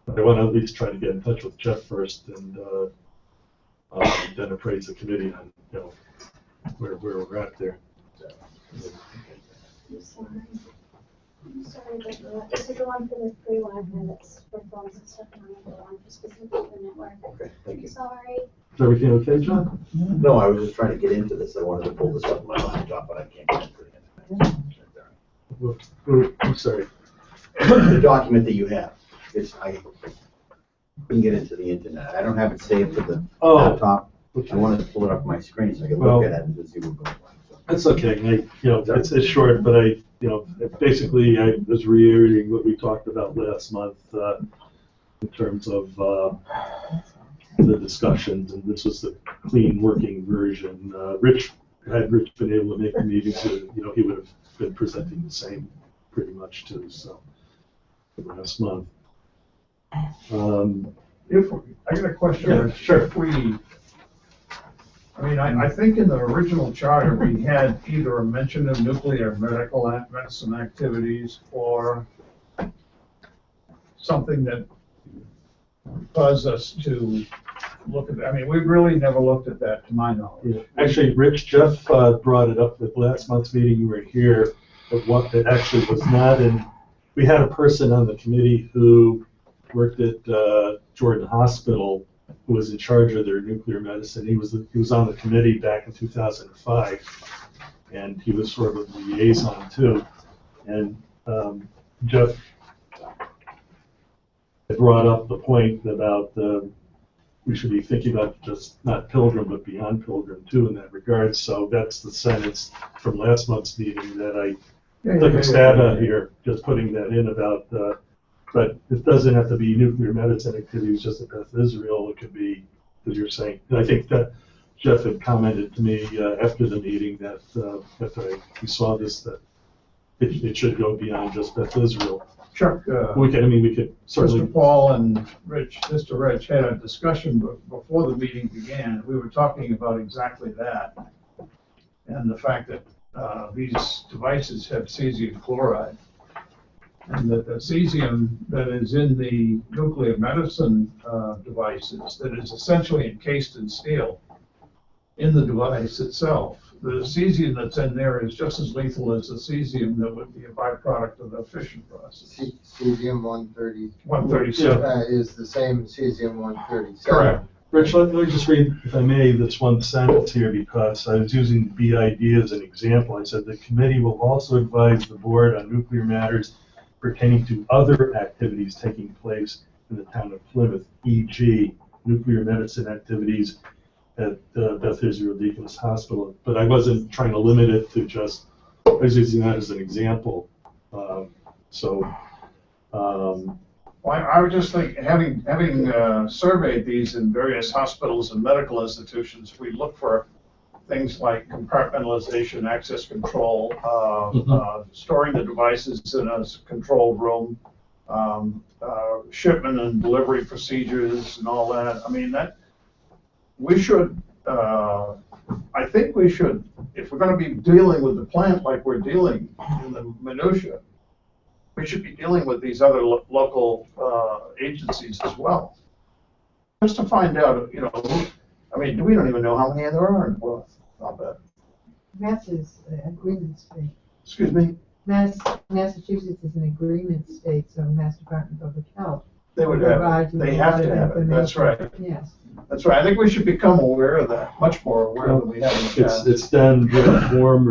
I want to at least try to get in touch with Jeff first, and then appraise the committee on, you know, where we're at there.
I'm sorry. I'm sorry, but this is the one for the free Wi-Fi that's for phones and stuff, not the one for specific for the network.
Okay, thank you.
Sorry.
Is everything okay, John?
No, I was just trying to get into this. I wanted to pull this up on my laptop, but I can't get into it.
I'm sorry.
The document that you have, I couldn't get into the internet. I don't have it saved to the laptop. I wanted to pull it up on my screen so I could look at it and see what's going on.
That's okay. It's short, but basically I was reiterating what we talked about last month in terms of the discussions, and this was the clean working version. Had Rich been able to make the meetings, he would have been presenting the same pretty much too. So last month.
I got a question.
Yeah, sure.
I think in the original charter, we had either a mention of nuclear medical medicine activities or something that caused us to look at that. We've really never looked at that, to my knowledge.
Yeah. Actually, Jeff brought it up at last month's meeting. You were here, but what it actually was not in. We had a person on the committee who worked at Jordan Hospital, who was in charge of their nuclear medicine. He was on the committee back in 2005, and he was sort of a liaison too. And Jeff brought up the point about we should be thinking about just not Pilgrim, but beyond Pilgrim too in that regard. So that's the sentence from last month's meeting that I took a stab at here, just putting that in about. But it doesn't have to be nuclear medicine activities just at Beth Israel. It could be, as you're saying. And I think that Jeff had commented to me after the meeting that after we saw this, that it should go beyond just Beth Israel.
Chuck,
We could certainly.
Mr. Paul and Mr. Rich had a discussion before the meeting began. We were talking about exactly that, and the fact that these devices have cesium chloride. And that the cesium that is in the nuclear medicine devices, that is essentially encased in steel in the device itself, the cesium that's in there is just as lethal as the cesium that would be a byproduct of the fission process.
Cesium-130.
137.
Is the same cesium-137.
Correct.
Rich, let me just read, if I may, this one sentence here, because I was using BID as an example. I said the committee will also advise the board on nuclear matters pertaining to other activities taking place in the town of Plymouth, e.g. nuclear medicine activities at Beth Israel Deaconess Hospital. But I wasn't trying to limit it to just, I was using that as an example.
Well, I would just think, having surveyed these in various hospitals and medical institutions, we look for things like compartmentalization, access control, storing the devices in a controlled room, shipment and delivery procedures and all that. We should, I think we should, if we're going to be dealing with the plant like we're dealing in the minutia, we should be dealing with these other local agencies as well. Just to find out, we don't even know how many there are in Plymouth. Not bad.
Mass is an agreement state.
Excuse me?
Massachusetts is an agreement state, so Mass Department of Public Health.
They would have it. They have to have it. That's right.
Yes.
That's right. I think we should become aware of that, much more aware than we have in the past.
It's done in form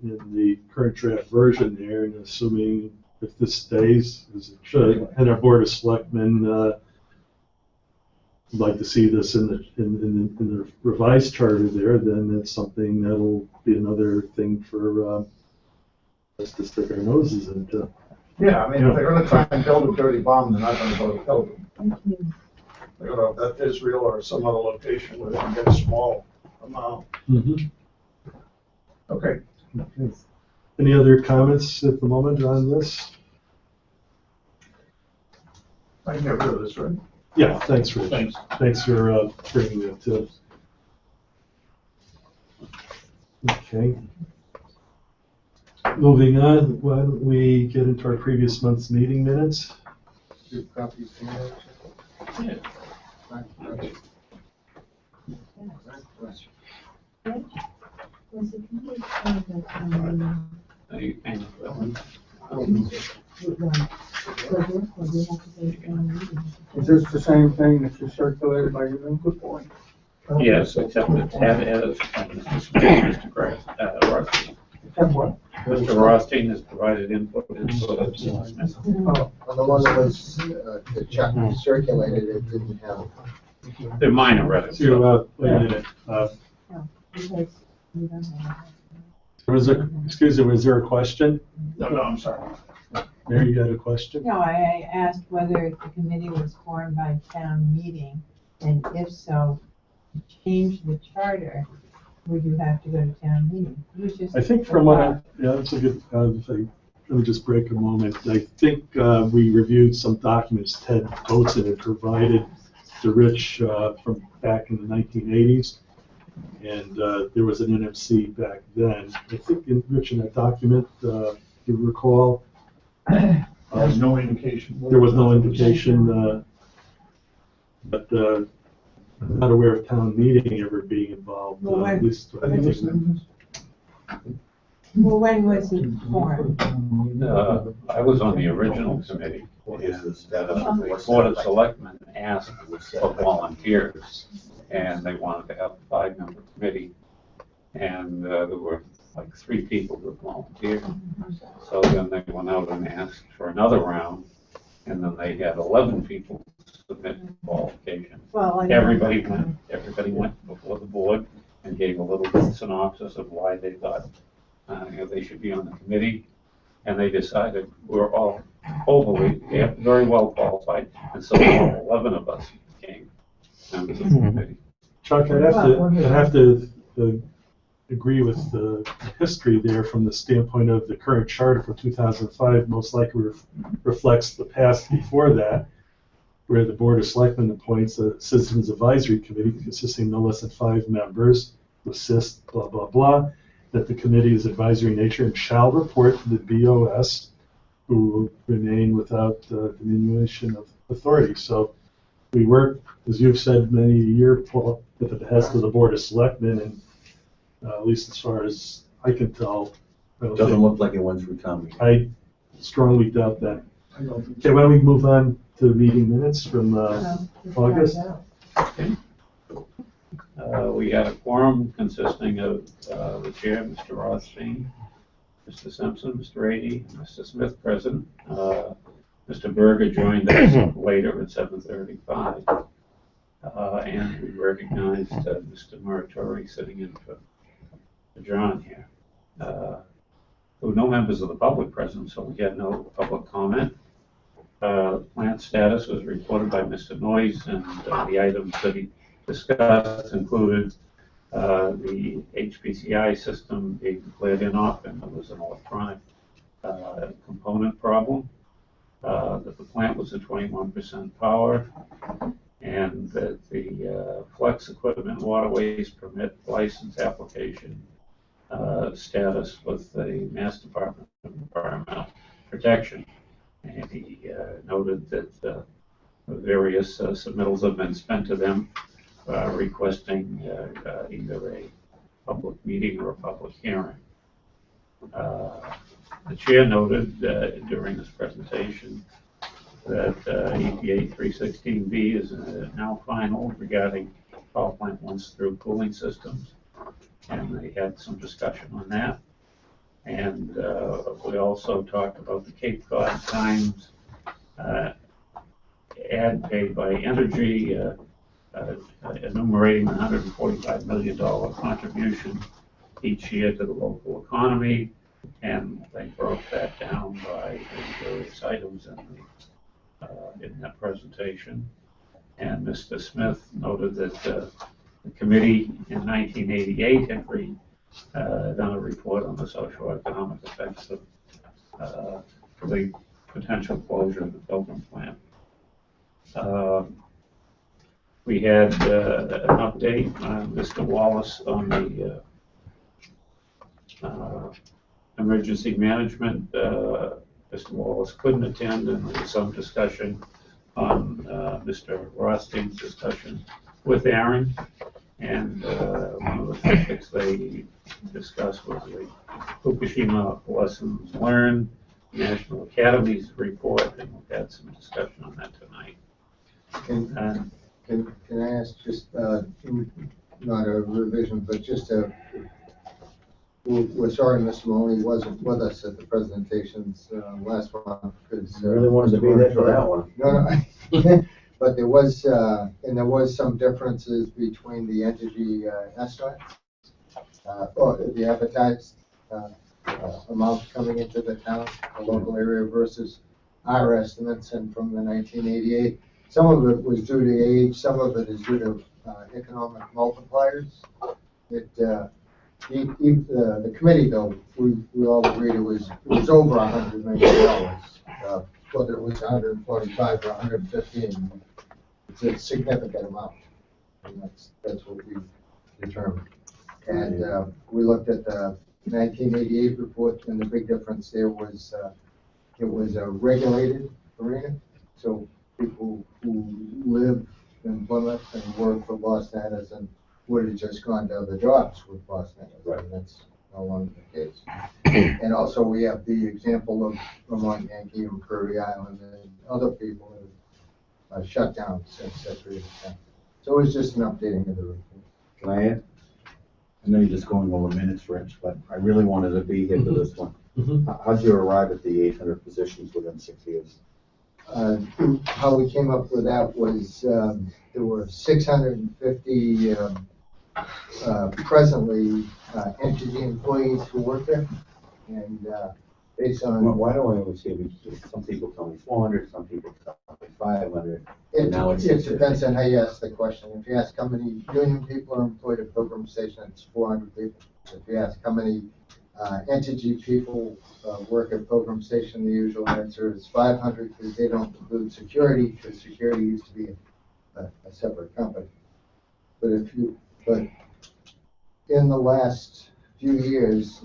in the current draft version there, and assuming if this stays as it should, and our Board of Selectmen would like to see this in the revised charter there, then it's something that'll be another thing for us to stick our noses into.
Yeah, if they're going to try and build a dirty bomb, they're not going to go to Pilgrim. They're going to Beth Israel or some other location where they can get a small amount.
Mm-hmm.
Okay.
Any other comments at the moment on this?
I can get rid of this, right?
Yeah, thanks, Rich.
Thanks.
Thanks for bringing it to. Okay. Moving on, why don't we get into our previous month's meeting minutes?
Your copies from there?
Yeah.
Was it committee of the,
Is this the same thing that you circulated by your input point?
Yes, except it's had as Mr. Rothstein.
Except what?
Mr. Rothstein has provided input into it.
Oh,
On the one that was, the Chuck circulated, it didn't have.
They're minor edits.
So, wait a minute.
because we don't have.
Excuse me, was there a question?
No, I'm sorry.
Mary, you got a question?
No, I asked whether the committee was formed by town meeting, and if so, to change the charter, would you have to go to town meeting? It was just
I think from what yeah, that's a good thing. Let me just break a moment. I think we reviewed some documents Ted Boatson had provided to Rich from back in the 1980s. And there was an NMC back then. I think Rich, in that document, you recall,
There's no indication.
there was no indication, but I'm not aware of town meeting ever being involved,
Well,
at least. I think
Well, when was it formed?
I was on the original committee.
Is the status
The
of the
Board of Selectmen asked for volunteers, and they wanted to have a 5-member committee. And there were like 3 people that volunteered. So then they went out and asked for another round, and then they had 11 people submit qualifications.
Well,
Everybody went before the board and gave a little synopsis of why they thought they should be on the committee. And they decided we're all very well qualified, and so all 11 of us became members of the committee.
Chuck, I'd have to agree with the history there from the standpoint of the current charter for 2005 most likely reflects the past before that, where the Board of Selectmen appoints a Citizens Advisory Committee consisting of no less than 5 members, assist, blah, blah, blah, that the committee is advisory in nature and shall report to the BOS, who will remain without diminution of authority. So we work, as you've said many a year, Paul, at the behest of the Board of Selectmen, and at least as far as I can tell,
Doesn't look like it went through town meeting.
I strongly doubt that. Okay, why don't we move on to the meeting minutes from August?
We had a quorum consisting of the chair, Mr. Rothstein, Mr. Simpson, Mr. Ady, Mr. Smith present. Mr. Berger joined us later at 7:35. And we recognized Mr. Muratori sitting in for John here. There were no members of the public present, so we had no public comment. Plant status was reported by Mr. Noyes, and the items that he discussed included the HPCI system being declared inoperable, and there was an electronic component problem, that the plant was at 21% power, and that the flex equipment waterways permit license application status with the Mass Department of Environmental Protection. And he noted that various submittals have been spent to them requesting either a public meeting or a public hearing. The chair noted during this presentation that EPA 316B is now final regarding power plant 1's through cooling systems, and they had some discussion on that. And we also talked about the Cape Cod Times ad paid by Energy, enumerating the $145 million contribution each year to the local economy, and they broke that down by the various items in that presentation. And Mr. Smith noted that the committee in 1988 had done a report on the socioeconomic effects of the potential closure of the Pilgrim plant. We had an update on Mr. Wallace on the emergency management. Mr. Wallace couldn't attend, and there was some discussion on Mr. Rothstein's discussion with Aaron. And one of the topics they discussed was the Fukushima lessons learned, National Academy's report, and we've had some discussion on that tonight.
Can I ask just, not a revision, but just we're sorry Mr. Mahoney wasn't with us at the presentations last month because.
I really wanted to be there for that one.
No. But there was, and there was some differences between the Entergy estimates, or the advertised amount coming into the town, the local area versus our estimates, and from the 1988. Some of it was due to age, some of it is due to economic multipliers. The committee, though, we all agreed it was over $100 million, whether it was 145 or 115. It's a significant amount, and that's what we determined. And we looked at the 1988 report, and the big difference there was it was a regulated arena, so people who live in Plymouth and work for Boston Edison would have just gone to other jobs with Boston Edison. Right. And that's no longer the case. And also we have the example of Vermont Yankee and Prairie Island and other people who have shut down since that period of time. So it was just an updating of the report.
Can I add? I know you're just going over minutes, Rich, but I really wanted to be here for this one. How'd you arrive at the 800 positions within 6 years?
How we came up with that was there were 650 presently Entergy employees who work there, and based on
why do I always hear some people tell me 400, some people tell me 500.
It depends on how you ask the question. If you ask how many union people are employed at Pilgrim Station, it's 400 people. If you ask how many Entergy people work at Pilgrim Station, the usual answer is 500 because they don't include security, because security used to be a separate company. But in the last few years,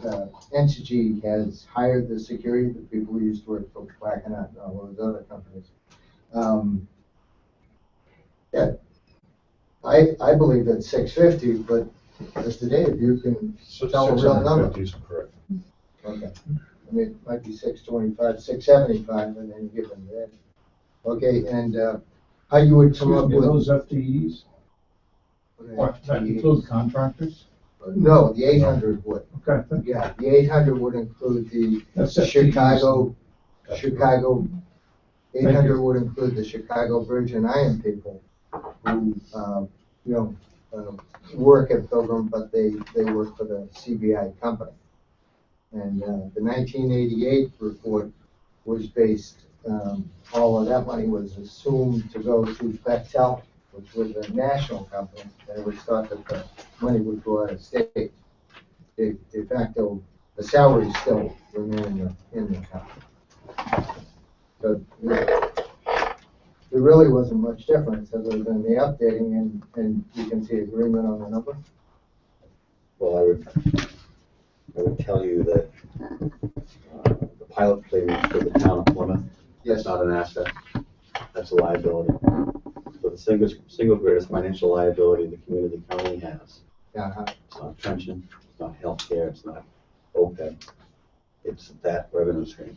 Entergy has hired the security, the people who used to work for Blackenat and all those other companies. I believe it's 650, but Mr. Dave, you can tell a real number.
Correct.
Okay. I mean, it might be 625, 675, and then you give them that. Okay, and how you would come up with
those FTEs? What, that include contractors?
No, the 800 would.
Okay.
Yeah, the 800 would include the Chicago. 800 would include the Chicago Bridge and Iron people who, work at Pilgrim, but they work for the CBI company. And the 1988 report was based, all of that money was assumed to go to Bechtel, which was a national company, and it was thought that the money would go out of state. De facto, the salaries still remain in the company. So there really wasn't much difference other than the updating, and you can see agreement on the number.
Well, I would tell you that the pilot plane for the town of Plymouth, that's not an asset, that's a liability. So the single greatest financial liability the community currently has. It's not pension, it's not healthcare, it's not OPEB, it's that revenue stream.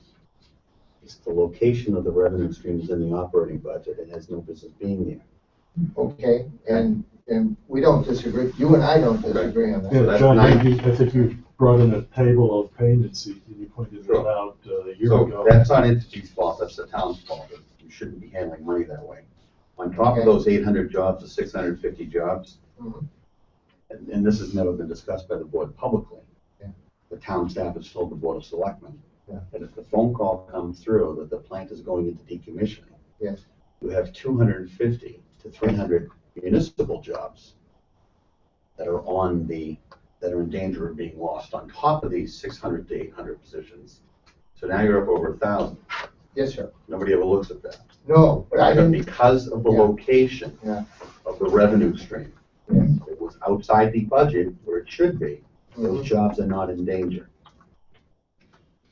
It's the location of the revenue streams in the operating budget. It has no business being there.
Okay, and we don't disagree. You and I don't disagree on that.
Yeah, John, I think you brought in a table of payments and you pointed it out a year ago.
That's not Entergy's fault, that's the town's fault. You shouldn't be handling money that way. On top of those 800 jobs, the 650 jobs, and this has never been discussed by the board publicly. The town staff has told the Board of Selectmen that if the phone call comes through that the plant is going into decommissioning, you have 250 to 300 municipal jobs that are on the that are in danger of being lost on top of these 600 to 800 positions. So now you're up over 1,000.
Yes, sir.
Nobody ever looks at that.
No, but I didn't,
Because of the
Yeah.
location
Yeah.
of the revenue stream.
Yes.
It was outside the budget where it should be. Those
Mhm.
jobs are not in danger.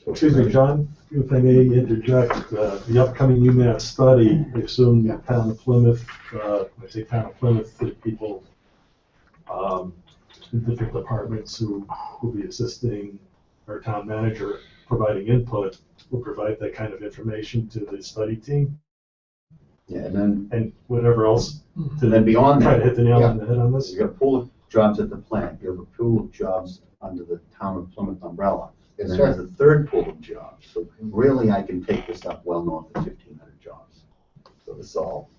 So-
Excuse me, John, if I may interject, the upcoming UMass study, I assume the town of Plymouth, when I say town of Plymouth, the people, in different departments who will be assisting our town manager, providing input, will provide that kind of information to the study team,
Yeah, and then,
and whatever else,
and then beyond
try to
that,
hit the nail on the head on this.
you have a pool of jobs at the plant, you have a pool of jobs under the town of Plymouth umbrella. And
Yes,
then
sir.
there's a third pool of jobs. So really, I can take this up well north of 1,500 jobs. So this is all.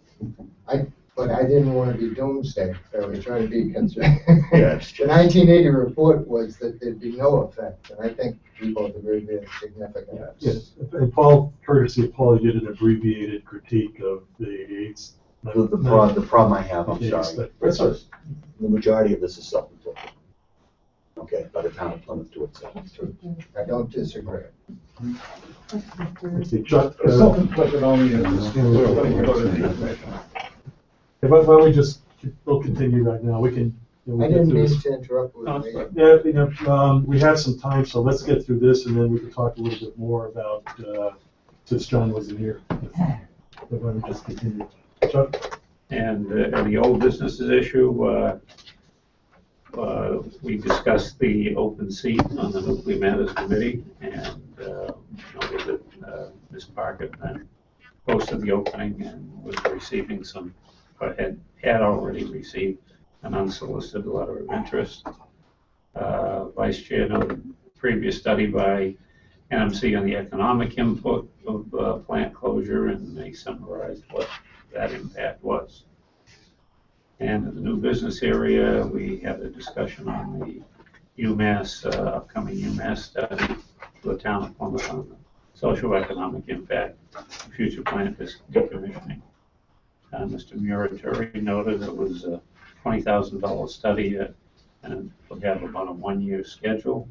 but I didn't want to be doomsday, so I was trying to be concerned.
Yeah, it's
The 1980 report was that there'd be no effect, and I think we both agree that it's significant.
Yes, and Paul, courtesy of Paul, you did an abbreviated critique of the AIDS.
The problem I have, I'm
Yes,
sorry,
that's all right.
the majority of this is self-inflicted. Okay, by the town of Plymouth to itself.
I don't disagree.
Let's see, Chuck,
Self-inflicted only in this.
why don't we just, we'll continue right now, we can. we'll
I
get
didn't
through
mean
this.
to interrupt with me.
Yeah, we have some time, so let's get through this, and then we can talk a little bit more about, since John wasn't here. Why don't we just continue? Chuck?
And the old businesses issue, we discussed the open seat on the Nuclear Matters Committee, and noted that Ms. Parker then posted the opening and was receiving some, or had already received an unsolicited letter of interest. Vice Chair noted previous study by NMC on the economic input of plant closure, and they summarized what that impact was. And in the new business area, we had a discussion on the UMass, upcoming UMass study for the town of Plymouth on the socioeconomic impact of future plant decommissioning. Mr. Muratori noted it was a $20,000 study and would have about a 1-year schedule.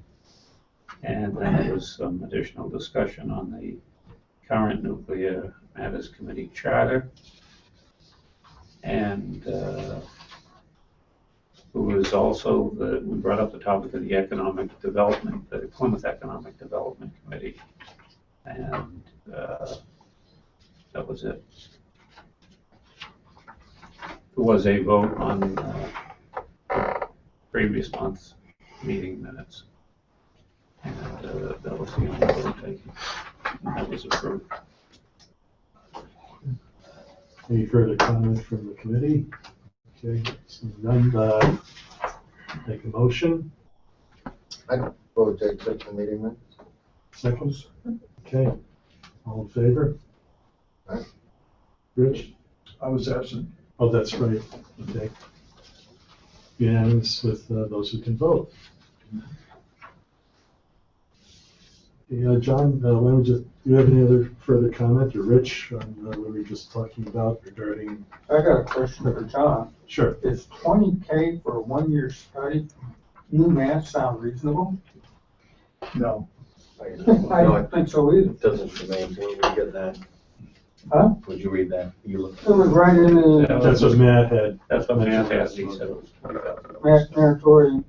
And then there was some additional discussion on the current Nuclear Matters Committee charter. And it was also we brought up the topic of the economic development, the Plymouth Economic Development Committee, and that was it. There was a vote on previous month's meeting minutes, and that was the only vote taken, and that was approved.
Any further comment from the committee? Okay, so none, make a motion,
Vote to accept the meeting minutes.
seconds? Okay, all in favor?
Aye.
Rich?
I was absent.
Oh, that's right, okay. Unanimous with those who can vote. Yeah, John, why don't we just, do you have any other further comment, or Rich, on what we were just talking about regarding?
I got a question for John.
Sure.
Is $20K for a 1-year study, UMass sound reasonable?
No.
I don't think so either.
It doesn't remain, where would we get that?
Huh?
Would you read that? You look.
It was right in the,
That's what Matt had.
That's what Matt had, he said it was $20,000.
Mass Territory.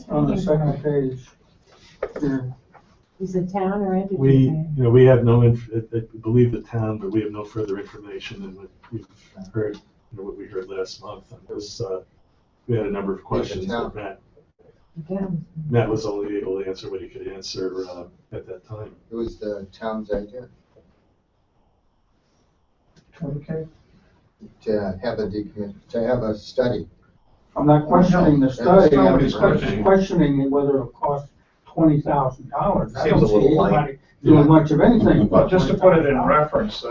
On the second page. Here.
Is the town or entity
We,
paying?
we have no, I believe the town, but we have no further information than what we've heard, what we heard last month on this. We had a number of questions, but
The town.
Matt was only able to answer what he could answer at that time.
It was the town's idea
20K?
to have a study.
I'm not questioning the study, I'm
Nobody's
just
questioning.
questioning whether it'll cost $20,000. I
Seems a
don't see
little light.
anybody doing much of anything.
Well, just to put it in reference,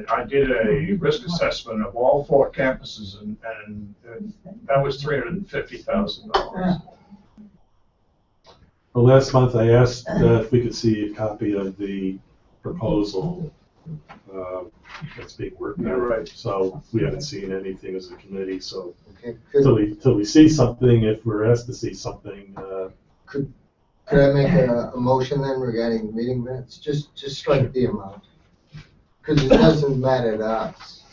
I did a risk assessment of all 4 campuses, and that was $350,000.
Well, last month I asked if we could see a copy of the proposal that's being worked
Yeah,
on.
right.
So we haven't seen anything as a committee, so
Okay,
till we see something, if we're asked to see something,
could I make a motion then regarding meeting minutes? Just strike the amount. Because it doesn't matter to us.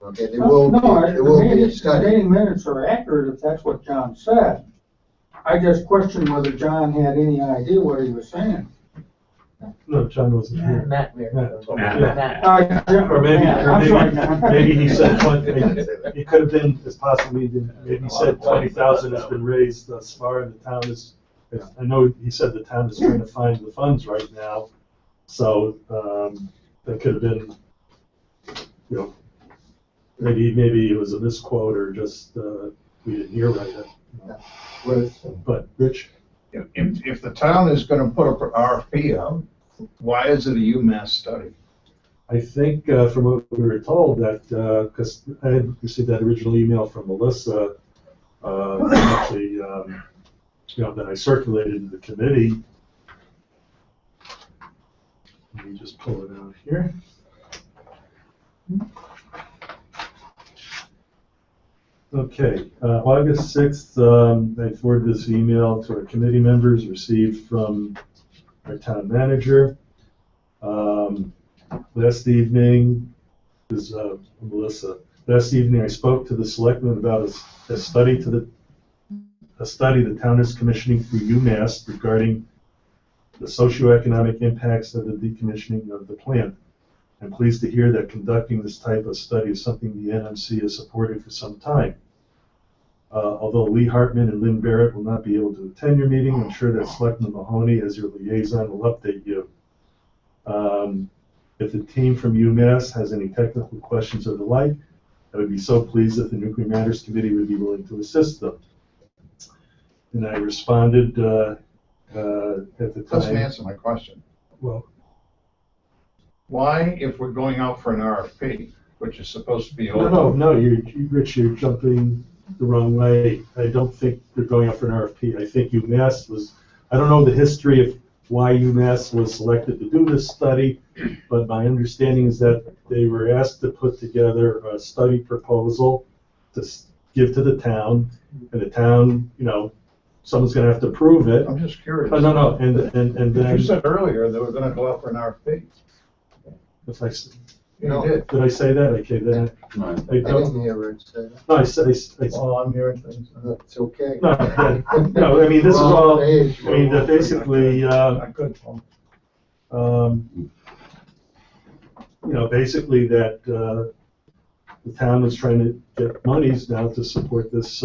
Okay, there will be a
The
study.
meeting minutes are accurate if that's what John said. I just questioned whether John had any idea what he was saying.
no, John wasn't here.
Matt, Mayor.
Matt. Or maybe he said 20, it could have been, as possibly, maybe he said 20,000 has been raised thus far, and the town is, I know he said the town is trying to find the funds right now, so, that could have been, you know, maybe it was a misquote, or just, we didn't hear right. But, Rich?
If the town is gonna put up an RFP out, why is it a UMass study?
I think from what we were told that, because I had received that original email from Melissa, actually, that I circulated to the committee. Let me just pull it out here. Okay, August 6th, I forwarded this email to our committee members, received from our town manager. Last evening, this is Melissa. Last evening, I spoke to the selectmen about a study the town is commissioning through UMass regarding the socioeconomic impacts of the decommissioning of the plant. I'm pleased to hear that conducting this type of study is something the NMC has supported for some time. Although Lee Hartman and Lynn Barrett will not be able to attend your meeting, I'm sure that Selectman Mahoney, as your liaison, will update you. If the team from UMass has any technical questions or the like, I would be so pleased that the Nuclear Matters Committee would be willing to assist them. And I responded at the time.
Doesn't answer my question.
Well,
Why, if we're going out for an RFP, which is supposed to be open?
no, Rich, you're jumping the wrong way. I don't think they're going out for an RFP. I think UMass I don't know the history of why UMass was selected to do this study, but my understanding is that they were asked to put together a study proposal to give to the town, and the town, someone's gonna have to approve it.
I'm just curious.
No, and then.
You said earlier they were gonna go out for an RFP.
Did I say that? Okay, then.
I didn't hear Rich say that.
No, I said.
Well, I'm hearing things.
It's okay.
No, I mean, this is all, basically,
I could.
basically that the town is trying to get monies now to support this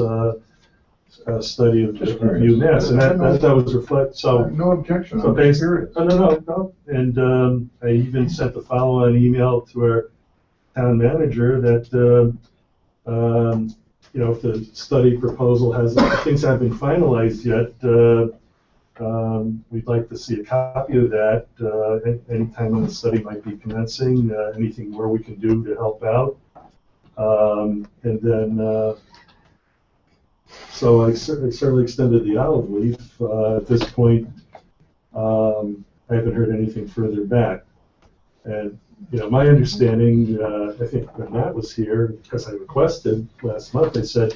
study of UMass, and that was so.
No objection.
So
I'm just curious.
No, and I even sent a follow-on email to our town manager that if the study proposal things haven't been finalized yet, we'd like to see a copy of that. Anytime when the study might be commencing, anything more we can do to help out, and then. So I certainly extended the olive leaf. At this point, I haven't heard anything further back. And, my understanding, I think when Matt was here, because I requested last month, I said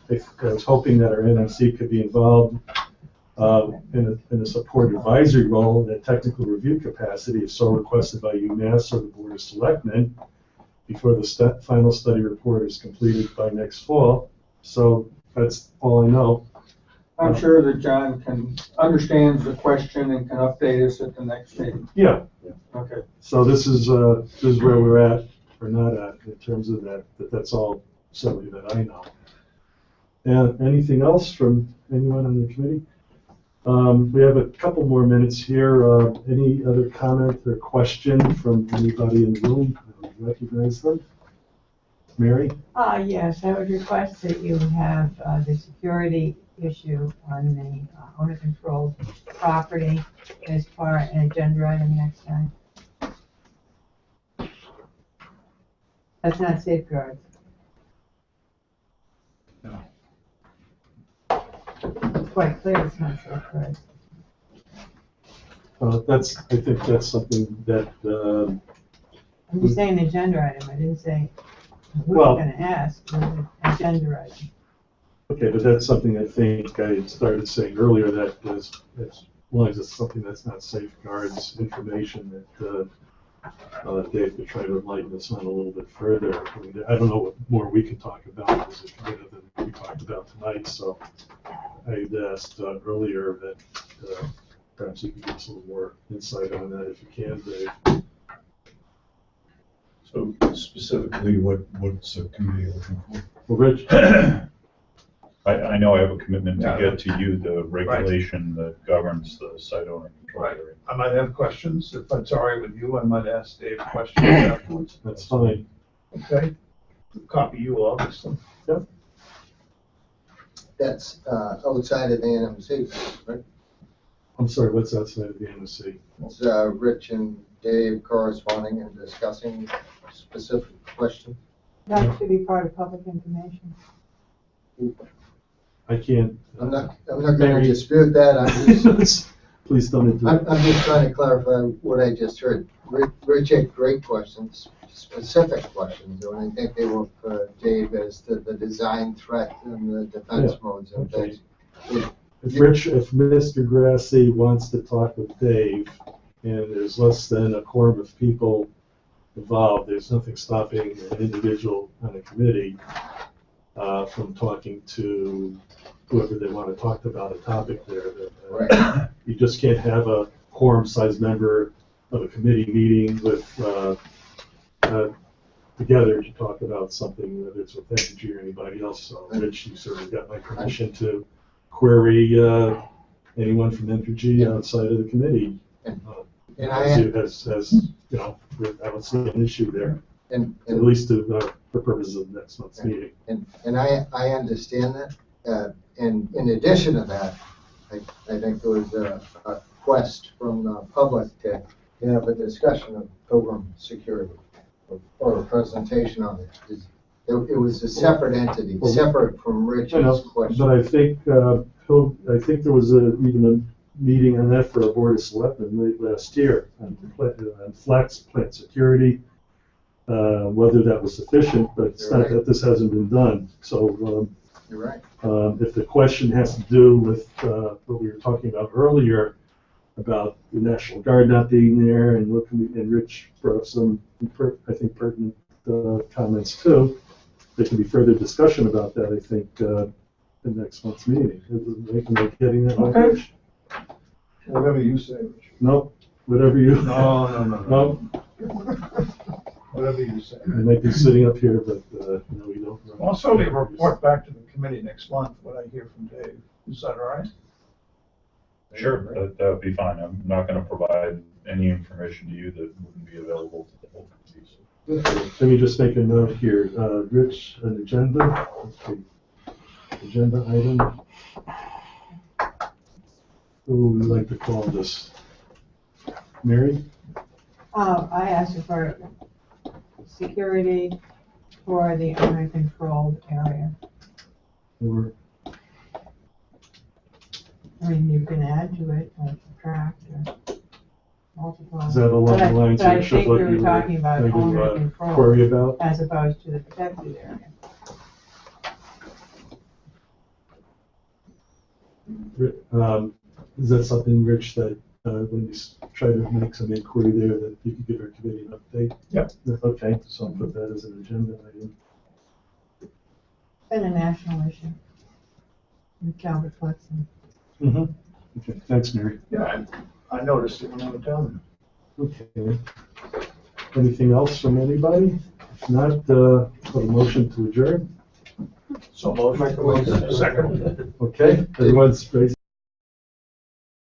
I was hoping that our NMC could be involved in a support advisory role in a technical review capacity, if so requested by UMass or the Board of Selectmen, before the final study report is completed by next fall. So that's all I know.
I'm sure that John understands the question and can update us at the next meeting.
Yeah.
Okay.
So this is where we're at, or not at, in terms of that's all certainly that I know. And anything else from anyone on the committee? We have a couple more minutes here. Any other comment or question from anybody in the room? I recognize them. Mary?
Yes, I would request that you have the security issue on the owner-controlled property as part an agenda item next time. That's not safeguards.
No.
It's quite clear it's not safeguards.
I think that's something that
I'm just saying agenda item, I didn't say who
Well-
we're gonna ask, it was an agenda item.
Okay, but that's something I think I started saying earlier, that as long as it's something that's not safeguards information that Dave could try to enlighten us on a little bit further. I mean, I don't know what more we can talk about this agenda than we talked about tonight, so I'd asked earlier that perhaps you could give us a little more insight on that if you can, Dave.
So specifically, what's the committee looking for?
Well, Rich,
I know I have a commitment to
Yeah.
get to you the regulation that governs the site owner control
Right.
area.
I might have questions. If that's all right with you, I might ask Dave questions afterwards.
that's fine.
Okay? Copy you, obviously.
That's outside of the NMC, right?
I'm sorry, what's outside of the NSC?
It's Rich and Dave corresponding and discussing specific questions.
That should be part of public information.
I can't.
I'm not gonna
Mary.
dispute that,
Please don't interrupt.
I'm just trying to clarify what I just heard. Rich had great questions, specific questions, and I think they were for Dave as to the design threat and the defense
Yeah,
modes and
okay.
things.
If Mr. Grassi wants to talk with Dave, and there's less than a quorum of people involved, there's nothing stopping an individual on a committee from talking to whoever they want to talk about a topic there.
Right.
You just can't have a quorum-sized member of a committee meeting with, together to talk about something, whether it's with Entergy or anybody else. So, Rich, you certainly got my permission to query anyone from Entergy outside of the committee.
And
As you know, I don't see an issue there, at least for purposes of next month's meeting.
And I understand that. And in addition to that, I think there was a request from the public to have a discussion of Pilgrim security or a presentation on it. It was a separate entity, separate from Rich's question.
But I think there was even a meeting on that for a board of selectmen late last year on flex plant security. Whether that was sufficient, but it's not that this hasn't been done. So
You're right.
if the question has to do with what we were talking about earlier about the National Guard not being there, and Rich brought up some, I think, pertinent comments too. There can be further discussion about that, I think, in next month's meeting. Am I getting that right,
Okay.
Rich?
Whatever you say, Rich.
No, whatever you.
No.
No,
Whatever you say.
I might be sitting up here, but we don't.
I'll certainly report back to the committee next month what I hear from Dave. Is that all right?
Sure, that would be fine. I'm not going to provide any information to you that wouldn't be available to the whole committee. So.
Let me just make a note here. Rich, an agenda. Okay. Agenda item. Who would we like to call this? Mary?
I asked you for security for the owner-controlled area.
Or
I mean, you can add to it, or subtract, or multiply.
is that along the lines
But I
of
think
what
we were
you
talking about
going to,
owner-controlled
query about?
as opposed to the protected area.
Is that something, Rich, that when you try to make some inquiry there, that you could give our committee an update?
Yep.
Okay, so I'll put that as an agenda item.
It's been a national issue with Calvert Flexing.
Okay, thanks, Mary.
Yeah, I noticed it when I was down
Okay. Anything else from anybody? If not, put a motion to adjourn.
there. So, motion. Second.
Okay, everyone's raised